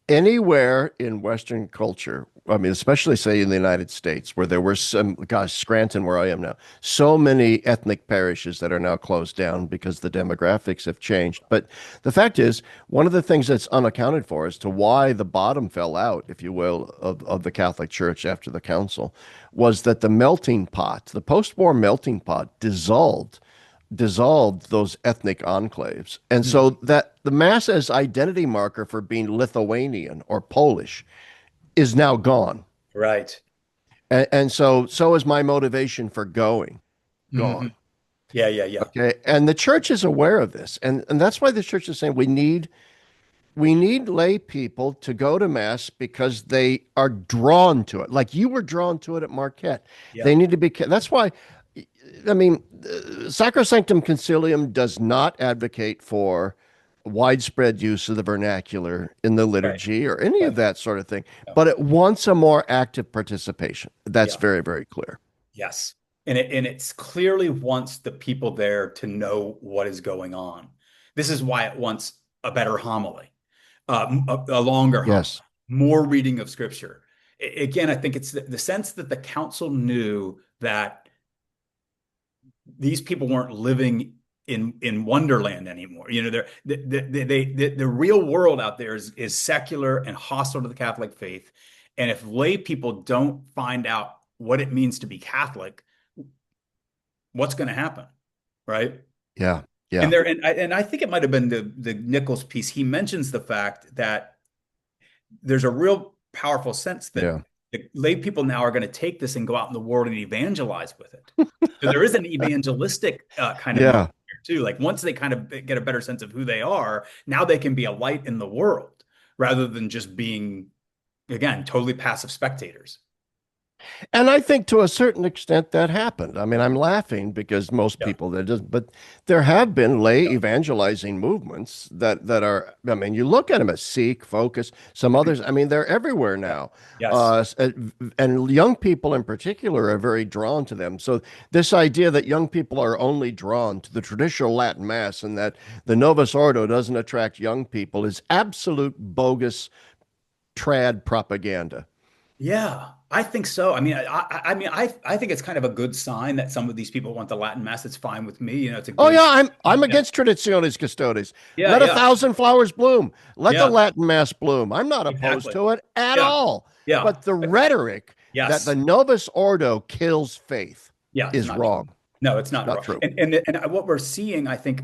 anywhere in Western culture, I mean, especially say in the United States, where there were some, gosh, Scranton, where I am now, so many ethnic parishes that are now closed down because the demographics have changed. But the fact is, one of the things that's unaccounted for as to why the bottom fell out, if you will, of the Catholic Church after the council was that the melting pot, the post-war melting pot, dissolved those ethnic enclaves. And Mhm. so that the Mass as identity marker for being Lithuanian or Polish is now gone. Right. And so is my motivation for going Mhm. gone. Yeah, yeah, yeah. Okay. And the church is aware of this. And that's why the church is saying we need lay people to go to Mass because they are drawn to it. Like you were drawn to it at Marquette. They Yeah. need to be, that's why, I mean, Sacrosanctum Concilium does not advocate for widespread use of the vernacular in the Right. liturgy or any of Right. that sort of thing, Yeah. but it wants a more active participation. That's Yeah. very, very clear. Yes. And it's clearly wants the people there to know what is going on. This is why it wants a better homily, a longer homily, Yes. more reading of scripture. Again, I think it's the sense that the council knew that these people weren't living in Wonderland anymore. The real world out there is secular and hostile to the Catholic faith. And if lay people don't find out what it means to be Catholic, what's going to happen, right? Yeah. And Yeah. there, and I think it might have been the Nichols piece. He mentions the fact that there's a real powerful sense that Yeah. the lay people now are going to take this and go out in the world and evangelize with it. So there is an evangelistic kind of Yeah. movement here too. Like once they kind of get a better sense of who they are, now they can be a light in the world rather than just being, again, totally passive spectators. And I think to a certain extent that happened. I mean, I'm laughing because most Yeah. people that just, but there have been lay evangelizing movements that are. I mean, you look at them as Seek, Focus, some others. I mean, they're everywhere Yeah. now, Yes. and young people in particular are very drawn to them. So this idea that young people are only drawn to the traditional Latin Mass and that the Novus Ordo doesn't attract young people is absolute bogus trad propaganda. Yeah, I think so. I think it's kind of a good sign that some of these people want the Latin Mass. It's fine with me. It's a Oh good. yeah, I'm Yeah, against Traditionis Custodes. yeah, Let a yeah, thousand flowers bloom. Let the yeah. Latin Mass bloom. I'm not opposed Exactly. to it at Yeah, all. yeah. But the rhetoric that the Yes. Novus Ordo kills faith Yeah, it's is not true. wrong. No, it's not Not wrong. true. And what we're seeing, I think,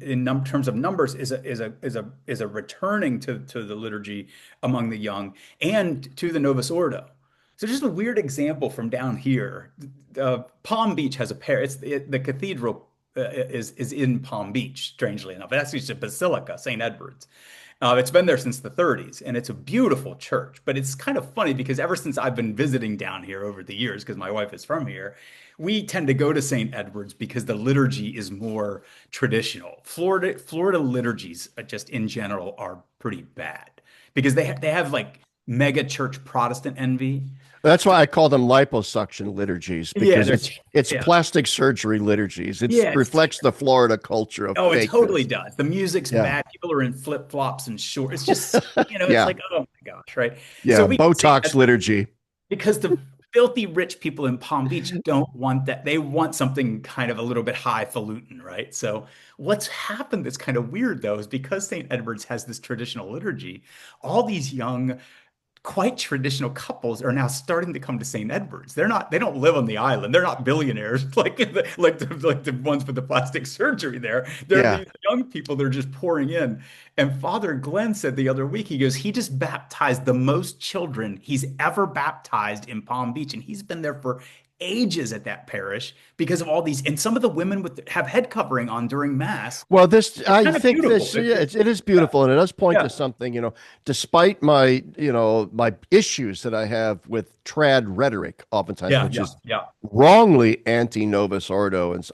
in terms of numbers, is a returning to the liturgy among the young and to the Novus Ordo. So just a weird example from down here. Palm Beach has a pair. It's the cathedral. is in Palm Beach, strangely enough. It's actually a basilica, St. Edward's. It's been there since the 30s, and it's a beautiful church. But it's kind of funny because ever since I've been visiting down here over the years, because my wife is from here, we tend to go to St. Edward's because the liturgy is more traditional. Florida liturgies, just in general, are pretty bad because they have like mega church Protestant envy. That's why I call them liposuction liturgies, Yeah, because there's it's yeah. plastic surgery liturgies. It Yeah, reflects the Florida culture of oh, it totally fakeness. does. The music's Yeah. bad. People are in flip-flops and short. It's just, it's Yeah. like, oh my gosh, right? So Yeah. we can say Botox that liturgy. because the filthy rich people in Palm Beach don't want that. They want something kind of a little bit highfalutin, right? So what's happened that's kind of weird though is because St. Edward's has this traditional liturgy, all these young quite traditional couples are now starting to come to St. Edward's. They don't live on the island. They're not billionaires like the ones with the plastic surgery there. They're Yeah. these young people that are just pouring in. And Father Glenn said the other week, he goes, he just baptized the most children he's ever baptized in Palm Beach. And he's been there for ages at that parish because of all these, and some of the women have head covering on during mass. Well, this, It's I kind of think beautiful. this, yeah, it is beautiful, and it does point Yeah, to something, despite my, my issues that I have with trad rhetoric oftentimes, yeah, which yeah, is yeah. wrongly anti-Novus Ordo. And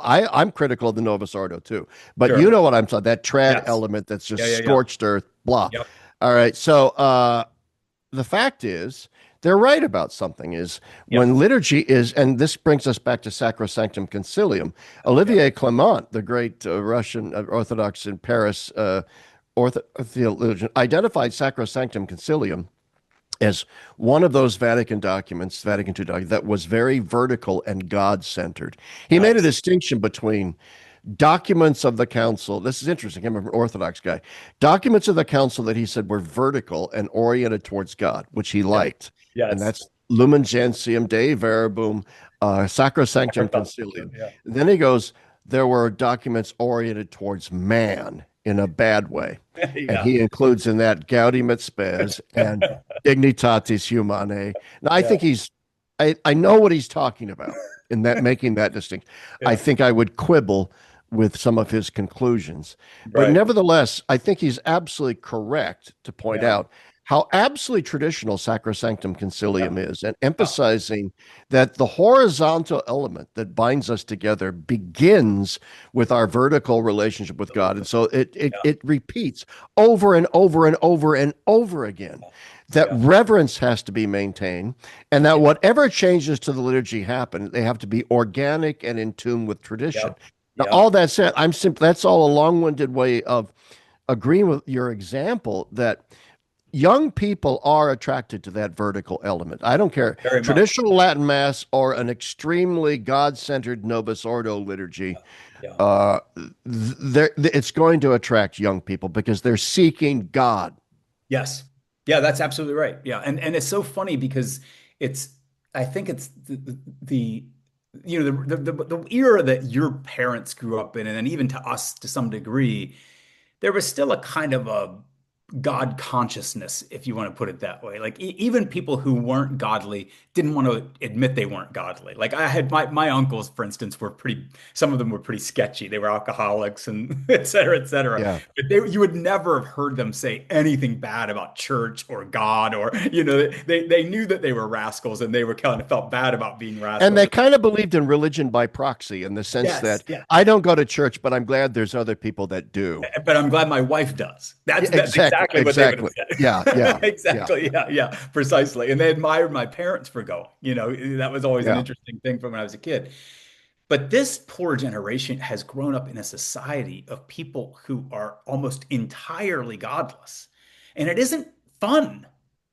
I'm critical of the Novus Ordo too, but you Sure. know what I'm talking, that trad Yes. element that's Yeah, just yeah, yeah. scorched earth, blah. Yep. All right. So, the fact is, they're right about something is Yep. when liturgy is, and this brings us back to Sacrosanctum Concilium. Yep. Olivier Clement, the great Russian Orthodox in Paris theologian, identified Sacrosanctum Concilium as one of those Vatican documents, Vatican II document, that was very vertical and God-centered. He made a Nice. distinction between documents of the council. This is interesting. I'm an Orthodox guy. Documents of the council that he said were vertical and oriented towards God, which he Yes. liked. And Yes. that's Lumen Gentium, Dei Verbum, Sacrosanctum Concilium. Yeah. And then he goes, there were documents oriented towards man in a bad way. And Yeah. he includes in that Gaudium et Spes and Dignitatis Humanae. Now, I Yeah. think I know what he's talking about in that, making that distinction. I Yeah. think I would quibble with some of his conclusions. But Right. nevertheless, I think he's absolutely correct to point Yeah. out how absolutely traditional Sacrosanctum Yeah. Concilium is, and Yeah. emphasizing that the horizontal element that binds us together begins with our vertical relationship with God. And Absolutely. so it Yeah. it repeats over and over and over and over again that Yeah. reverence has to be maintained, and that whatever changes to the liturgy happen, they have to be organic and in tune with tradition. Yep. Now, Yep. all that said, I'm simply, that's all a long-winded way of agreeing with your example that young people are attracted to that vertical element. I don't care, Very much. traditional Latin Mass or an extremely God-centered Novus Ordo liturgy. Yeah. Uh, it's going to attract young people because they're seeking God. Yes. Yeah, that's absolutely right. Yeah. And it's so funny because it's I think it's the the era that your parents grew up in, and then even to us to some degree, there was still a kind of a God consciousness, if you want to put it that way. Like even people who weren't godly didn't want to admit they weren't godly. Like I had my uncles, for instance, were pretty. Some of them were pretty sketchy. They were alcoholics and et cetera, et cetera. Yeah. But you would never have heard them say anything bad about church or God, or they knew that they were rascals and they were kind of felt bad about being And rascals. they kind of believed in religion by proxy in the sense Yes, that yeah. I don't go to church, but I'm glad there's other people that do. But I'm glad my wife does. Yeah, That's exactly, exactly what they would have exactly. Yeah, said. yeah, yeah, Exactly. Yeah, yeah, precisely. And they admired my parents for going. That was always an yeah. interesting thing from when I was a kid. But this poor generation has grown up in a society of people who are almost entirely godless. And it isn't fun.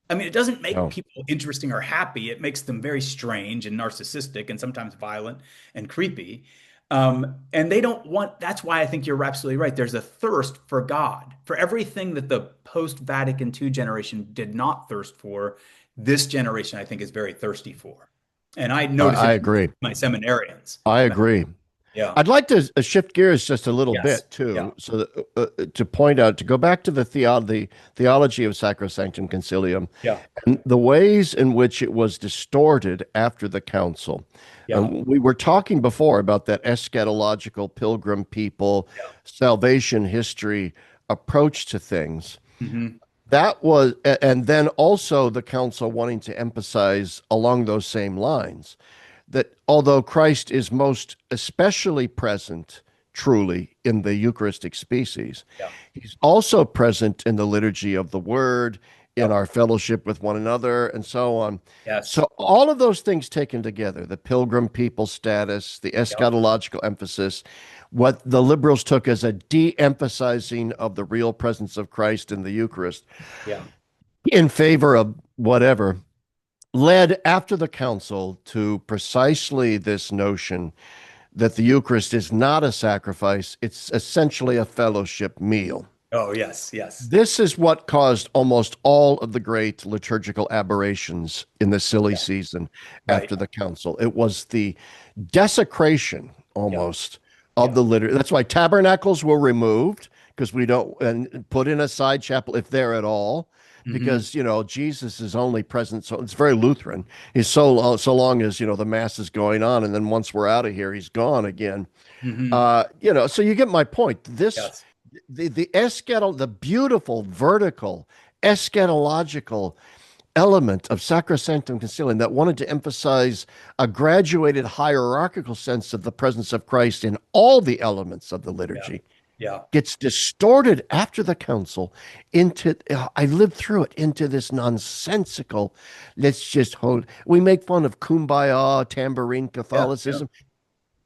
I mean, it doesn't make No, people interesting or happy. It makes them very strange and narcissistic and sometimes violent and creepy. And they don't want, that's why I think you're absolutely right. There's a thirst for God, for everything that the post Vatican II generation did not thirst for. This generation, I think, is very thirsty for. And I notice I it in agree. my seminarians. I agree. Yeah. I'd like to shift gears just a little Yes. bit Yeah. too, so that, to point out, to go back to the theology of Sacrosanctum Concilium Yeah. and the ways in which it was distorted after the council. Yeah. We were talking before about that eschatological pilgrim people, Yeah. salvation history approach to things. Hmm. That was, and then also the council wanting to emphasize along those same lines that although Christ is most especially present truly in the Eucharistic species, Yeah. he's also present in the liturgy of the word, in Yep. our fellowship with one another, and so on. Yes. So, all of those things taken together, the pilgrim people status, the Yep. eschatological emphasis, what the liberals took as a de emphasizing of the real presence of Christ in the Eucharist Yeah. in favor of whatever, led after the council to precisely this notion that the Eucharist is not a sacrifice, it's essentially a fellowship meal. Oh, yes. Yes. This is what caused almost all of the great liturgical aberrations in the silly Yeah. season Right. after the council. It was the desecration Yeah. almost of Yeah. the liturgy. That's why tabernacles were removed because we don't and put in a side chapel if they're at all. Hmm. Because Jesus is only present, so it's very Lutheran. He's so long as the mass is going on, and then once we're out of here, he's gone again. Hmm. So you get my point. This Yes. the beautiful vertical eschatological element of Sacrosanctum Concilium that wanted to emphasize a graduated hierarchical sense of the presence of Christ in all the elements of the Yeah. liturgy Yeah. gets distorted after the council into I lived through it into this nonsensical, let's just hold, we make fun of kumbaya tambourine Yeah. Yeah. Catholicism.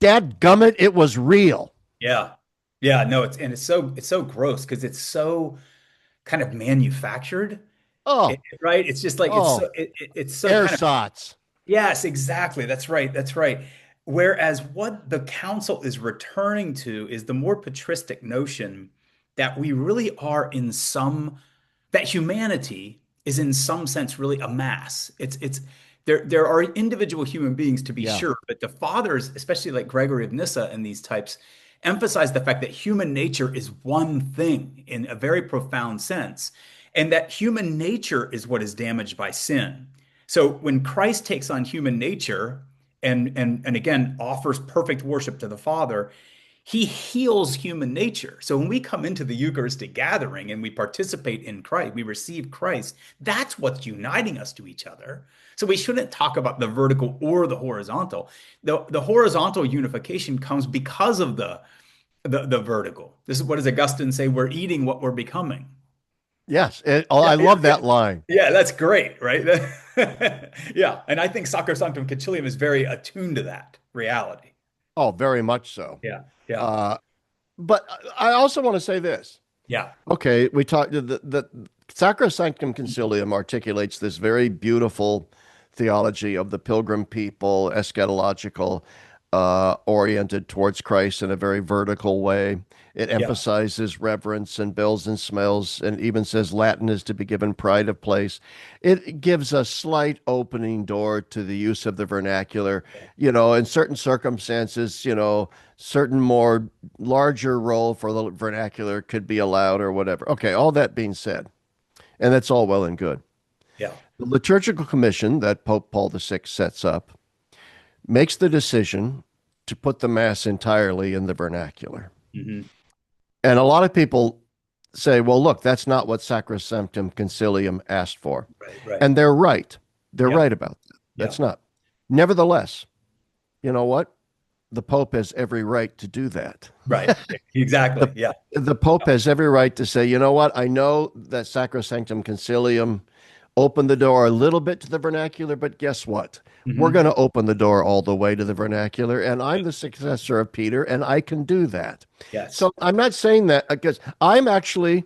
Dad gummit, it was real. Yeah. Yeah. No, it's so gross because it's so kind of manufactured, Oh, right? It's just like oh, it's so kind of. ersatz. Yes, exactly. That's right. That's right. Whereas what the council is returning to is the more patristic notion that we really are in some, that humanity is in some sense really a mass. It's there are individual human beings to be Yeah. sure, but the fathers, especially like Gregory of Nyssa and these types, emphasize the fact that human nature is one thing in a very profound sense, and that human nature is what is damaged by sin. So when Christ takes on human nature and again offers perfect worship to the Father, he heals human nature. So when we come into the Eucharistic gathering and we participate in Christ, we receive Christ, that's what's uniting us to each other. So we shouldn't talk about the vertical or the horizontal. The horizontal unification comes because of the vertical. This is what does Augustine say? We're eating what we're becoming. Yes. Yeah, I yeah, love yeah. that line. Yeah, that's great, right? Yeah, and I think Sacrosanctum Concilium is very attuned to that reality. Oh, very much so. Yeah, yeah, Uh, but I also want to say this. yeah, Okay, we talked the Sacrosanctum Concilium articulates this very beautiful theology of the pilgrim people, eschatological, oriented towards Christ in a very vertical way. It yeah, emphasizes reverence and bells and smells, and even says Latin is to be given pride of place. It gives a slight opening door to the use of the vernacular. In certain circumstances, certain more larger role for the vernacular could be allowed or whatever. Okay, all that being said, and that's all well and good. yeah. The liturgical commission that Pope Paul VI sets up makes the decision to put the Mass entirely in the vernacular. Hmm. And a lot of people say, well, look, that's not what Sacrosanctum Concilium asked for. Right, right. And they're right. They're Yeah, right about that. yeah, That's not. Nevertheless, you know what? The Pope has every right to do that. right. The, Exactly. Yeah, the Pope has every right to say, you know what? I know that Sacrosanctum Concilium opened the door a little bit to the vernacular, but guess what? We're hmm, going to open the door all the way to the vernacular, and I'm the successor of Peter, and I can do that. yes, So I'm not saying that because I'm actually,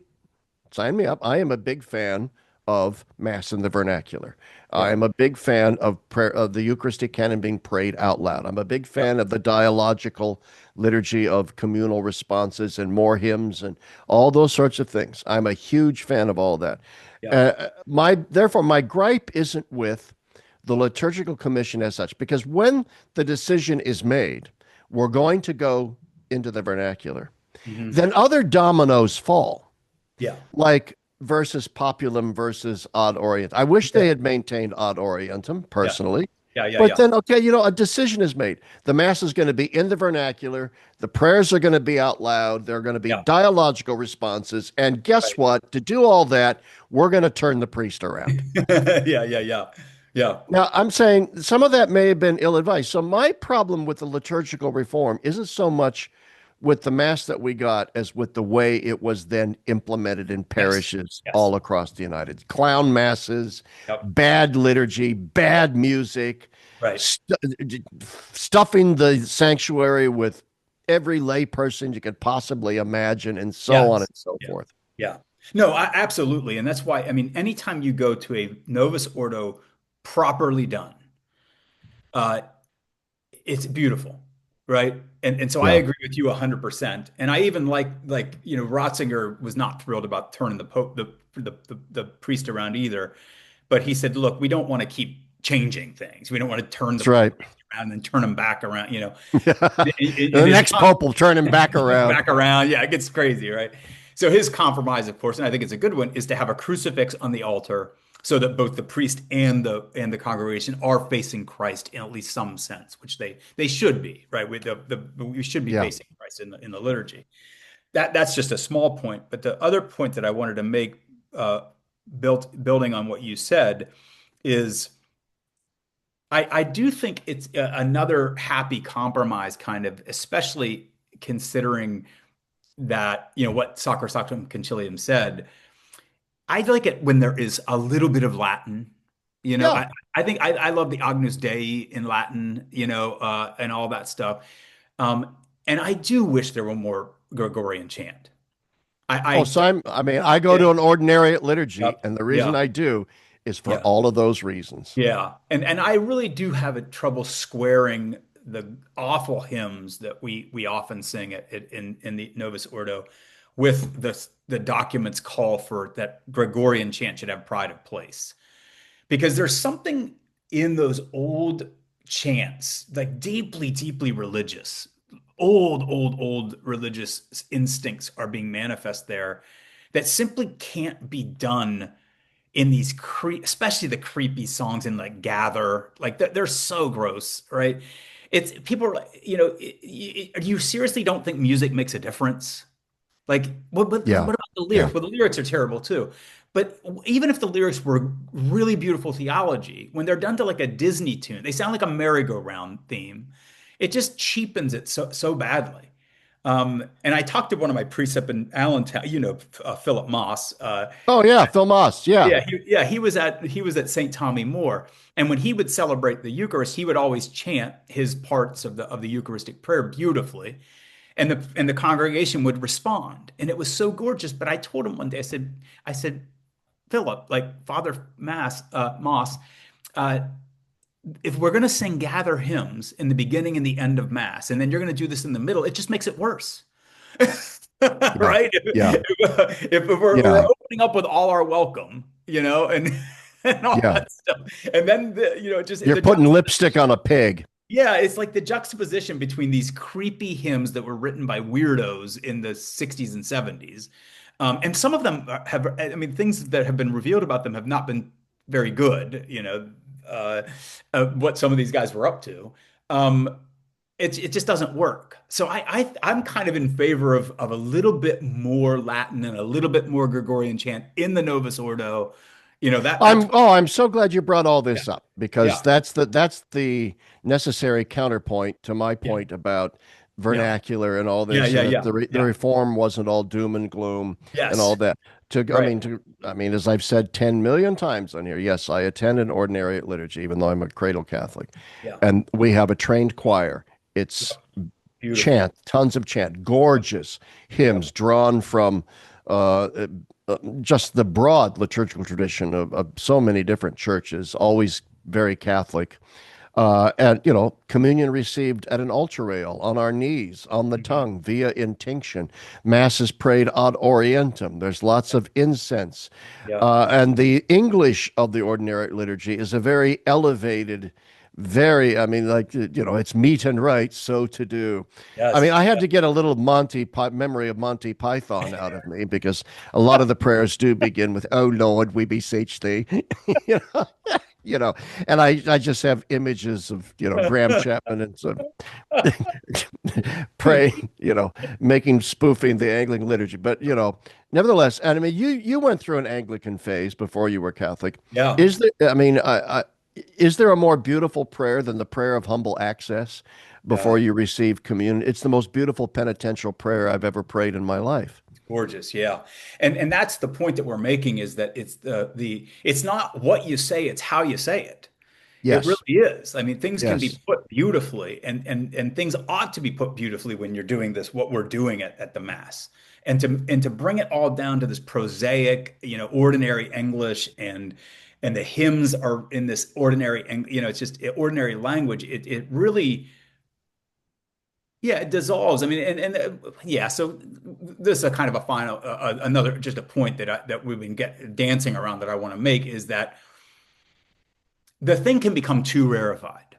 sign me up, I am a big fan of Mass in the vernacular. I yeah, am a big fan of prayer, of the Eucharistic canon being prayed out loud. I'm a big yeah, fan of the dialogical liturgy of communal responses and more hymns and all those sorts of things. I'm a huge fan of all that. yeah, Therefore, my gripe isn't with the liturgical commission as such, because when the decision is made, we're going to go into the vernacular, Hmm. then other dominoes fall, Yeah. like versus populum versus ad orientem. I wish they had maintained ad orientem Yeah. personally. Yeah. Yeah. But Yeah. then, okay, a decision is made. The mass is going to be in the vernacular. The prayers are going to be out loud. There are going to be Yeah. dialogical responses. And guess Right. what? To do all that, we're going to turn the priest around. Yeah. Yeah. Yeah. Yeah. Now, I'm saying some of that may have been ill advised. So, my problem with the liturgical reform isn't so much with the mass that we got as with the way it was then implemented in Yes. parishes Yes. all across the United. Clown masses, Yep. bad liturgy, bad music, Right. st- stuffing the sanctuary with every layperson you could possibly imagine, and so on Yes. and so Yeah. forth. Yeah. No, absolutely. And that's why, I mean, anytime you go to a Novus Ordo properly done, uh, it's beautiful, right? And so I Yeah, agree with you 100%. And I even Ratzinger was not thrilled about turning the Pope, the priest around either. But he said, look, we don't want to keep changing things. We don't want to turn the that's right. priest around and turn him back around, in The his next pope will turn him back around. back around. Yeah, it gets crazy, right? So his compromise, of course, and I think it's a good one, is to have a crucifix on the altar so that both the priest and the congregation are facing Christ in at least some sense, which they should be, right? We should be Yeah. facing Christ in the liturgy. That's just a small point, but the other point that I wanted to make, uh, building on what you said, is I do think it's another happy compromise, kind of, especially considering that, what Sacrosanctum Concilium said. I like it when there is a little bit of Latin. You know, Yeah. I think I love the Agnus Dei in Latin, and all that stuff. And I do wish there were more Gregorian chant. Oh, I, Simon, I mean, I go yeah, to an ordinary liturgy, yep, and the reason yeah, I do is for yeah. all of those reasons. Yeah, and I really do have a trouble squaring the awful hymns that we often sing in the Novus Ordo with the document's call for that Gregorian chant should have pride of place, because there's something in those old chants, like deeply, deeply religious, old religious instincts are being manifest there, that simply can't be done in these especially the creepy songs in like Gather, like they're so gross, right? It's people are like, you seriously don't think music makes a difference? Like, what Yeah. about the Yeah. lyrics? Well, the lyrics are terrible too. But even if the lyrics were really beautiful theology, when they're done to like a Disney tune, they sound like a merry-go-round theme. It just cheapens it so badly. And I talked to one of my priests up in Allentown, Philip Moss. Oh, yeah. Phil Moss. Yeah. He was at St. Tommy Moore, and when he would celebrate the Eucharist, he would always chant his parts of the Eucharistic prayer beautifully, and the congregation would respond, and it was so gorgeous. But I told him one day, I said, Philip, like Father Moss, uh, if we're going to sing gather hymns in the beginning and the end of Mass, and then you're going to do this in the middle, it just makes it worse. Yeah. Right? Yeah. If we're Yeah. opening up with all our welcome, and and all Yeah. that stuff, and then just You're the putting lipstick on a pig. yeah, it's like the juxtaposition between these creepy hymns that were written by weirdos in the 60s and 70s. And some of them have, I mean, things that have been revealed about them have not been very good, uh, what some of these guys were up to. Um, it just doesn't work. So I'm kind of in favor of a little bit more Latin and a little bit more Gregorian chant in the Novus Ordo. That's I'm so glad you brought all yeah, this up because yeah, that's the necessary counterpoint to my yeah, point about yeah, vernacular and all yeah, this, yeah, and that yeah, the yeah. reform wasn't all doom and gloom and all Yes, that. right. I mean, as I've said 10 million times on here, yes, I attend an ordinary liturgy, even though I'm a cradle Catholic, Yeah, and we have a trained choir. yeah, It's beautiful. chant, tons of chant, gorgeous Yep. hymns drawn from uh, just the broad liturgical tradition of so many different churches, always very Catholic. And, communion received at an altar rail, on our knees, on the Mhm. tongue, via intinction. Mass is prayed ad orientem. There's lots of incense. Yeah. And the English of the ordinary liturgy is a very elevated, very, I mean, like, it's meet and right, so to do. I mean, Yes. I had to get a little memory of Monty Python out of me because a lot of the prayers do begin with, "Oh Lord, we beseech thee," you know, you know, and I just have images of, Graham Chapman and so praying, making spoofing the Anglican liturgy. But, nevertheless, and I mean, you went through an Anglican phase before you were Catholic. Yeah. Is there, I mean, is there a more beautiful prayer than the prayer of humble access before Yeah. you receive communion? It's the most beautiful penitential prayer I've ever prayed in my life. Gorgeous, yeah. And that's the point that we're making is that it's the it's not what you say, it's how you say it. It really Yes, is. I mean, things can be yes, put beautifully and things ought to be put beautifully when you're doing this, what we're doing at the Mass. And to bring it all down to this prosaic, ordinary English and the hymns are in this ordinary, it's just ordinary language. It really yeah, it dissolves. I mean, yeah. So this is a kind of a final, another just a point that we've been dancing around that I want to make is that the thing can become too rarefied,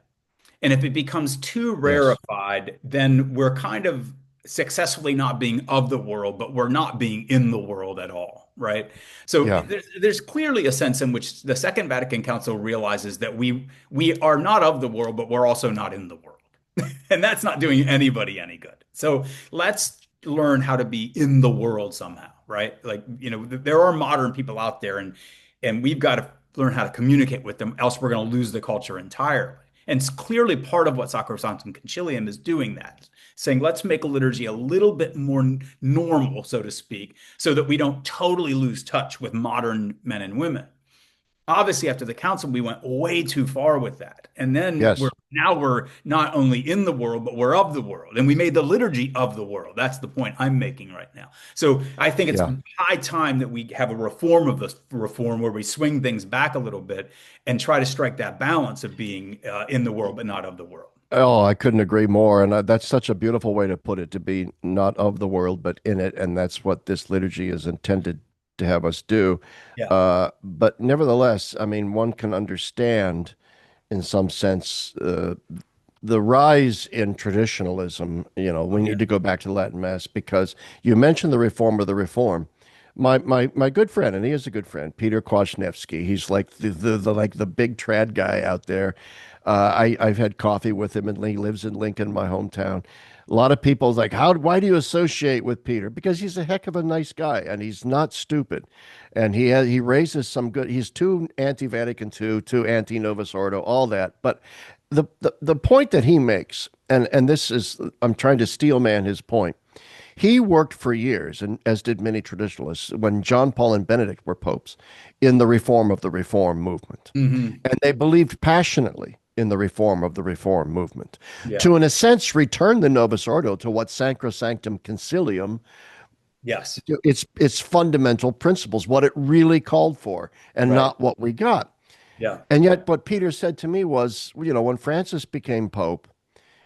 and if it becomes too yes, rarefied, then we're kind of successfully not being of the world, but we're not being in the world at all, right? So yeah, there's clearly a sense in which the Second Vatican Council realizes that we are not of the world, but we're also not in the world. And that's not doing anybody any good. So let's learn how to be in the world somehow, right? Like, there are modern people out there and we've got to learn how to communicate with them, else we're going to lose the culture entirely. And it's clearly part of what Sacrosanctum Concilium is doing that, saying let's make a liturgy a little bit more normal, so to speak, so that we don't totally lose touch with modern men and women. Obviously, after the council, we went way too far with that. And then yes, we're not only in the world, but we're of the world. And we made the liturgy of the world. That's the point I'm making right now. So I think it's yeah. high time that we have a reform of the reform where we swing things back a little bit and try to strike that balance of being in the world, but not of the world. Oh, I couldn't agree more. And that's such a beautiful way to put it, to be not of the world, but in it. And that's what this liturgy is intended to have us do. Yeah. But nevertheless, I mean, one can understand in some sense the rise in traditionalism. We Yeah. need to go back to Latin Mass because you mentioned the reform of the reform. My good friend, and he is a good friend, Peter Kwasniewski. He's like the big trad guy out there. I've had coffee with him, and he lives in Lincoln, my hometown. A lot of people like, why do you associate with Peter? Because he's a heck of a nice guy, and he's not stupid, and he raises some good. He's too anti-Vatican II, too anti-Novus Ordo, all that. But the point that he makes, and this is, I'm trying to steel man his point. He worked for years, and as did many traditionalists, when John Paul and Benedict were popes, in the reform of the Reform movement. Hmm. And they believed passionately in the reform of the Reform movement Yeah. to, in a sense, return the Novus Ordo to what Sacrosanctum Concilium, Yes. its fundamental principles, what it really called for, and Right. not what we got. Yeah. And yet, what Peter said to me was, when Francis became pope,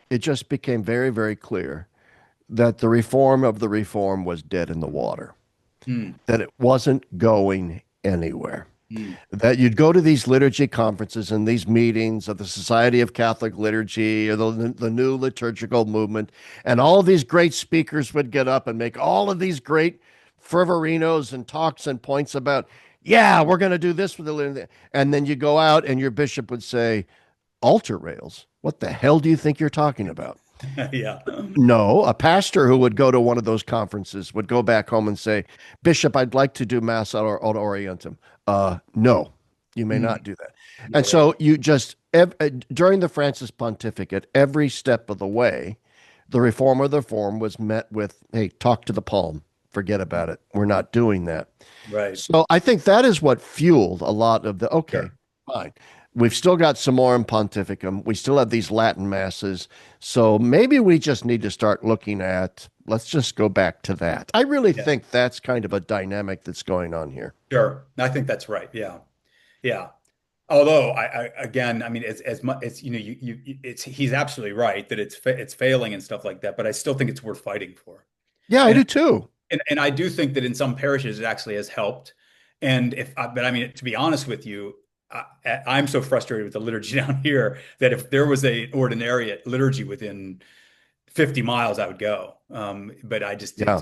it just became very, very clear that the reform of the reform was dead in the water, Mm. that it wasn't going anywhere. Mm. That you'd go to these liturgy conferences and these meetings of the Society of Catholic Liturgy or the new liturgical movement, and all these great speakers would get up and make all of these great fervorinos and talks and points about, yeah, we're going to do this with the liturgy. And then you go out and your bishop would say, altar rails? What the hell do you think you're talking about? Yeah. No, a pastor who would go to one of those conferences would go back home and say, Bishop, I'd like to do Mass ad Orientem. No, you may Mm. not do that. Yeah. And Right. so you just, during the Francis pontificate, every step of the way, the reform of the reform was met with, hey, talk to the palm. Forget about it. We're not doing that. Right. So I think that is what fueled a lot of the, okay, Sure. fine. We've still got Summorum Pontificum. We still have these Latin masses. So maybe we just need to start looking at, let's just go back to that. I really Yeah. think that's kind of a dynamic that's going on here. Sure. I think that's right. Yeah. Yeah. Although again, I mean, as much as it's he's absolutely right that it's failing and stuff like that. But I still think it's worth fighting for. Yeah, I And do too. and I do think that in some parishes it actually has helped. And but I mean, to be honest with you, I'm so frustrated with the liturgy down here that if there was a ordinariate liturgy within 50 miles, I would go. But Yeah.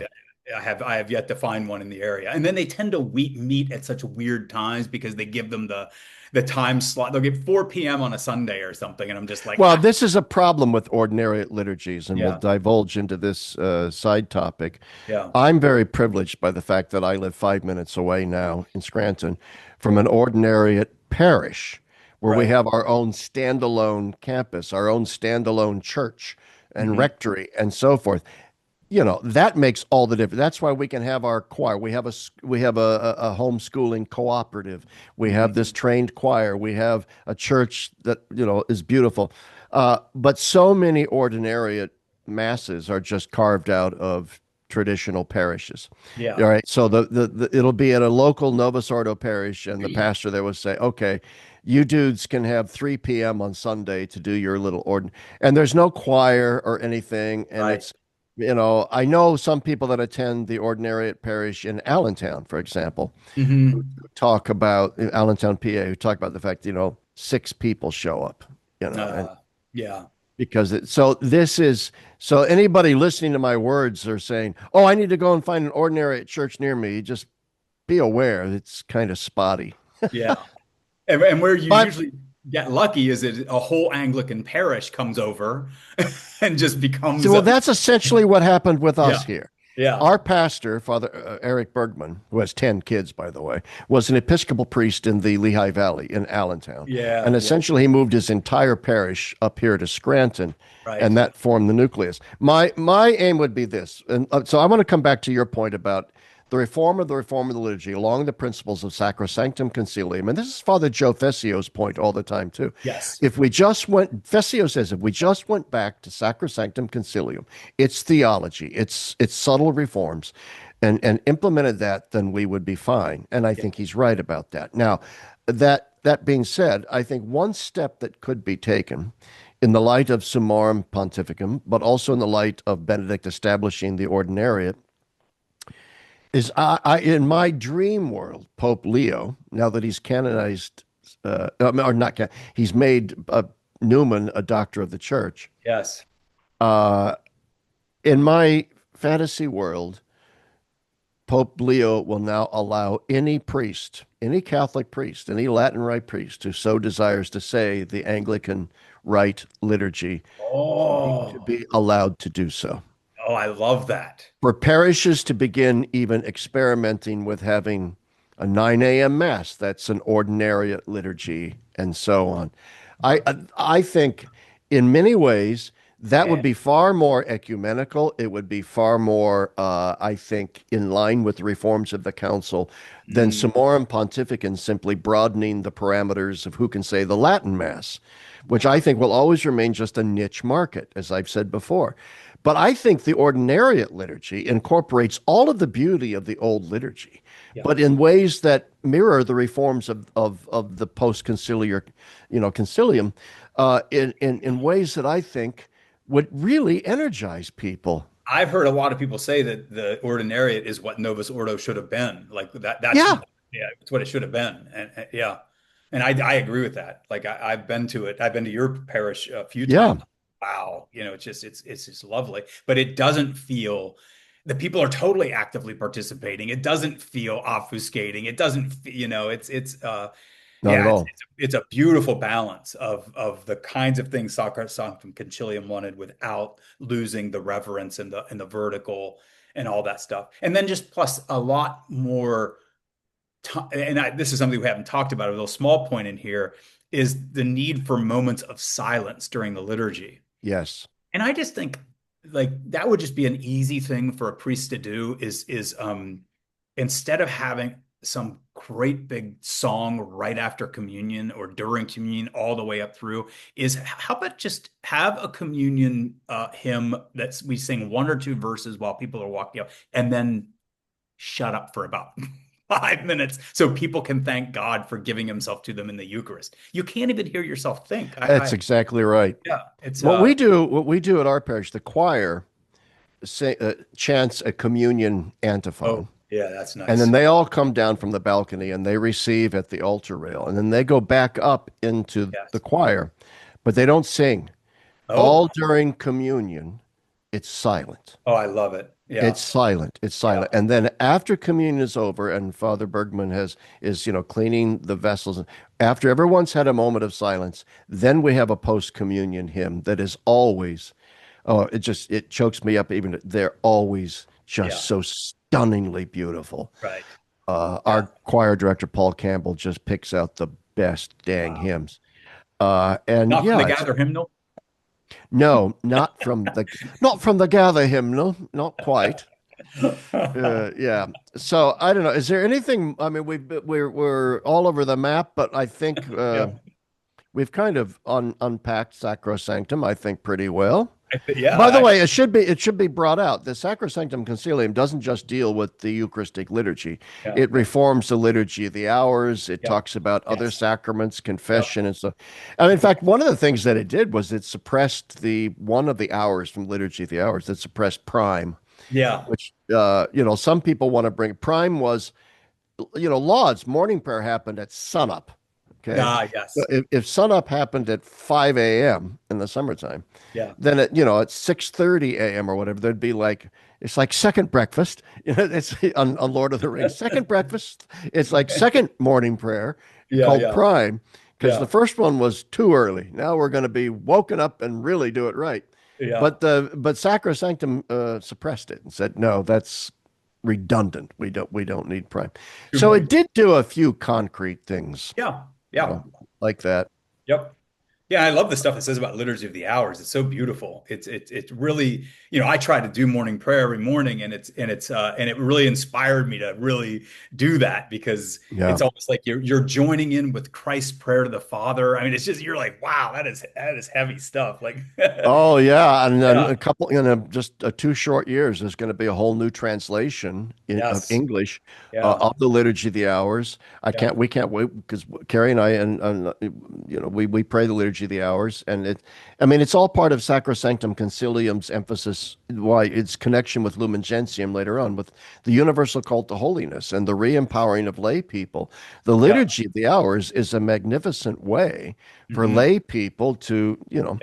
I have yet to find one in the area. And then they tend to meet at such weird times because they give them the time slot. They'll get 4 p.m. on a Sunday or something, and I'm just like, Well, ah, this is a problem with ordinary liturgies, and we'll yeah, divulge into this side topic. yeah, I'm very privileged by the fact that I live 5 minutes away now in Scranton from an ordinariate parish where we right. have our own standalone campus, our own standalone church and Hmm. rectory and so forth. That makes all the difference. That's why we can have our choir. We have a homeschooling cooperative. We have Hmm. this trained choir. We have a church that is beautiful. But so many ordinariate masses are just carved out of traditional parishes. Yeah. All right, so it'll be at a local Novus Ordo parish, and the pastor there will say, "Okay, you dudes can have 3 p.m. on Sunday to do your little ordin," and there's no choir or anything, and Right. I know some people that attend the ordinariate parish in Allentown, for example, who Hmm. talk about in Allentown, PA, who talk about the fact, 6 people show up, and Uh, yeah. because so anybody listening to my words are saying, "Oh, I need to go and find an ordinariate church near me." Just be aware it's kind of spotty. Yeah. And where you But usually get lucky is that a whole Anglican parish comes over and just so, becomes well, a, that's essentially what happened with us yeah, here. yeah, Our pastor, Father Eric Bergman, who has 10 kids, by the way, was an Episcopal priest in the Lehigh Valley in Allentown. And yeah, yeah, essentially, he moved his entire parish up here to Scranton, and right. that formed the nucleus. My aim would be this. And so I want to come back to your point about the reform of the liturgy along the principles of sacrosanctum concilium. And this is Father Joe Fessio's point all the time, too. Yes. Fessio says, if we just went back to sacrosanctum concilium, its theology, its subtle reforms, and implemented that, then we would be fine. And I Yeah. think he's right about that. Now, that being said, I think one step that could be taken in the light of Summorum Pontificum, but also in the light of Benedict establishing the ordinariate, is in my dream world, Pope Leo, now that he's canonized, or not, he's made Newman a doctor of the church. Yes. Uh, in my fantasy world, Pope Leo will now allow any priest, any Catholic priest, any Latin Rite priest who so desires to say the Anglican Rite liturgy to Oh, be allowed to do so. oh, I love that. For parishes to begin even experimenting with having a 9 a.m. mass that's an ordinariate liturgy and so on. I think in many ways that would And be far more ecumenical. It would be far more, I think, in line with the reforms of the council than mm, Summorum Pontificum simply broadening the parameters of who can say the Latin Mass, which I think will always remain just a niche market, as I've said before. But I think the ordinariate liturgy incorporates all of the beauty of the old liturgy, yeah. but in ways that mirror the reforms of the post-conciliar, concilium, in ways that I think would really energize people. I've heard a lot of people say that the ordinariate is what Novus Ordo should have been. Like that's Yeah, yeah, it's what it should have been. And yeah. And I agree with that. Like I've been to it. I've been to your parish a few yeah. times. Wow, it's just lovely. But it doesn't feel the people are totally actively participating. It doesn't feel obfuscating. It doesn't, it's Not at yeah, all. it's a beautiful balance of the kinds of things Sacrosanctum Concilium wanted without losing the reverence and the vertical and all that stuff. And then just plus a lot more this is something we haven't talked about, a little small point in here is the need for moments of silence during the liturgy. Yes. And I just think like that would just be an easy thing for a priest to do is instead of having some great big song right after communion or during communion all the way up through is how about just have a communion hymn that's we sing one or two verses while people are walking up and then shut up for about 5 minutes so people can thank God for giving himself to them in the Eucharist. You can't even hear yourself think. That's exactly right. Yeah, it's What we do at our parish, the choir chants a communion oh antiphon. Yeah, that's And then nice. they all come down from the balcony and they receive at the altar rail. And then they go back up into the Yes. choir, but they don't sing. Oh, All during communion, it's silent. oh, I love it. It's Yeah. silent. It's Yeah. silent. And then after communion is over and Father Bergman is, cleaning the vessels, after everyone's had a moment of silence, then we have a post-communion hymn that is always, oh, it chokes me up even. They're always just Yeah. so stunningly beautiful. Right. Yeah. Our choir director, Paul Campbell, just picks out the best dang Wow. hymns. And Not from the yeah, it's Gather hymnal. no, not from the Gather hymnal, not quite. Yeah. So I don't know. Is there anything? I mean, we're all over the map, but I think Yeah. we've kind of unpacked Sacrosanctum. I think pretty well. Yeah. By the way, it should be brought out. The Sacrosanctum Concilium doesn't just deal with the Eucharistic liturgy. Yeah. It reforms the liturgy of the hours. It Yep. talks about other Yes. sacraments, Yep. confession, and so. And in fact, one of the things that it did was it suppressed the one of the hours from liturgy of the hours. It suppressed prime, Yeah. which some people want to bring. Prime was, Lauds morning prayer happened at sunup. Okay, Ah, so yes. if sunup happened at 5 a.m. in the summertime, Yeah. then at 6:30 a.m. or whatever, there'd be like it's like second breakfast. It's on Lord of the Rings. Second breakfast. It's like second morning prayer Yeah. called Yeah. prime because the Yeah. first one was too early. Now we're going to be woken up and really do it right. Yeah. But Sacrosanctum suppressed it and said no, that's redundant. We don't need prime. Too So it moist. did do a few concrete things, Yeah. you Yeah. know, like that. Yep. Yeah, I love the stuff it says about Liturgy of the Hours. It's so beautiful. It's really, I try to do morning prayer every morning, and it really inspired me to really do that because Yeah. it's almost like you're joining in with Christ's prayer to the Father. I mean, it's just you're like, wow, that is heavy stuff. Like, Oh yeah, and then yeah, a couple just 2 short years, there's going to be a whole new translation of yes, English yeah, of the Liturgy of the Hours. yeah, We can't wait because Carrie and I we pray the Liturgy of the Hours, and I mean, it's all part of Sacrosanctum Concilium's emphasis, why its connection with Lumen Gentium later on, with the universal cult to holiness and the re-empowering of lay people. The yeah, Liturgy of the Hours is a magnificent way for hmm, lay people yeah,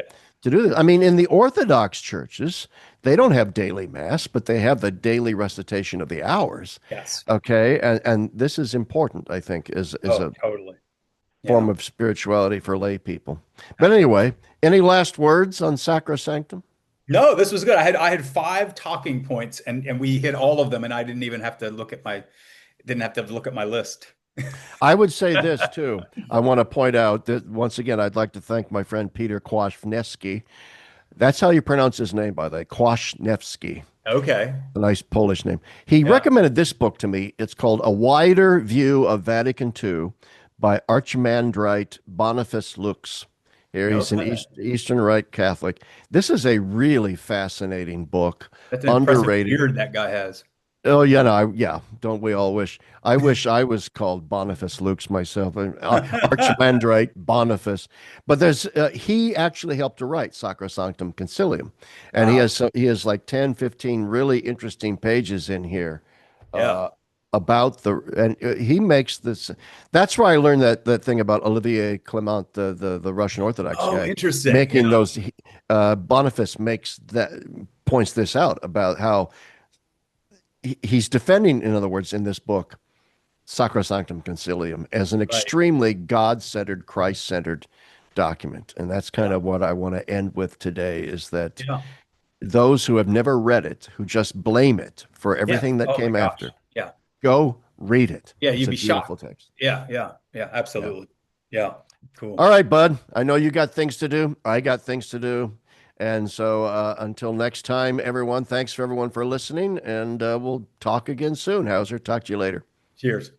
to do this. I mean, in the Orthodox churches, they don't have daily mass, but they have the daily recitation of the hours. yes, Okay, and this is important, I think, is oh, a totally, form yeah. of spirituality for lay people. But anyway, any last words on sacrosanctum? No, this was good. I had five talking points, and we hit all of them, and I didn't have to look at my list. I would say this too. I want to point out that once again, I'd like to thank my friend Peter Kwasniewski. That's how you pronounce his name, by the way, Kwasniewski. Okay. A nice Polish name. He Yeah. recommended this book to me. It's called A Wider View of Vatican II by Archimandrite Boniface Lux. Here he's an Okay. Eastern Rite Catholic. This is a really fascinating book, That's an impressive underrated. beard that guy has. Oh yeah, no, yeah. Don't we all wish? I wish I was called Boniface Lux myself, Archimandrite Boniface. But he actually helped to write Sacrosanctum Concilium, and Wow. he has like 10, 15 really interesting pages in here Yeah. uh, about and he makes this. That's where I learned that thing about Olivier Clement, the Russian Orthodox Oh, guy, interesting. Yeah. making those. Boniface points this out about how he's defending, in other words, in this book, Sacrosanctum Concilium as an Right. extremely God-centered, Christ-centered document. And that's kind Yeah. of what I want to end with today is that Yeah. those who have never read it, who just blame it for Yeah. everything that Oh my came gosh. after, Yeah. go read it. Yeah. It's You'd a be beautiful shocked. text. Yeah. Yeah. Yeah. Yeah. Absolutely. Yeah. All Cool. right, bud. I know you got things to do. I got things to do. And so until next time, everyone, thanks for everyone for listening. And we'll talk again soon. Howsare, talk to you later. Cheers.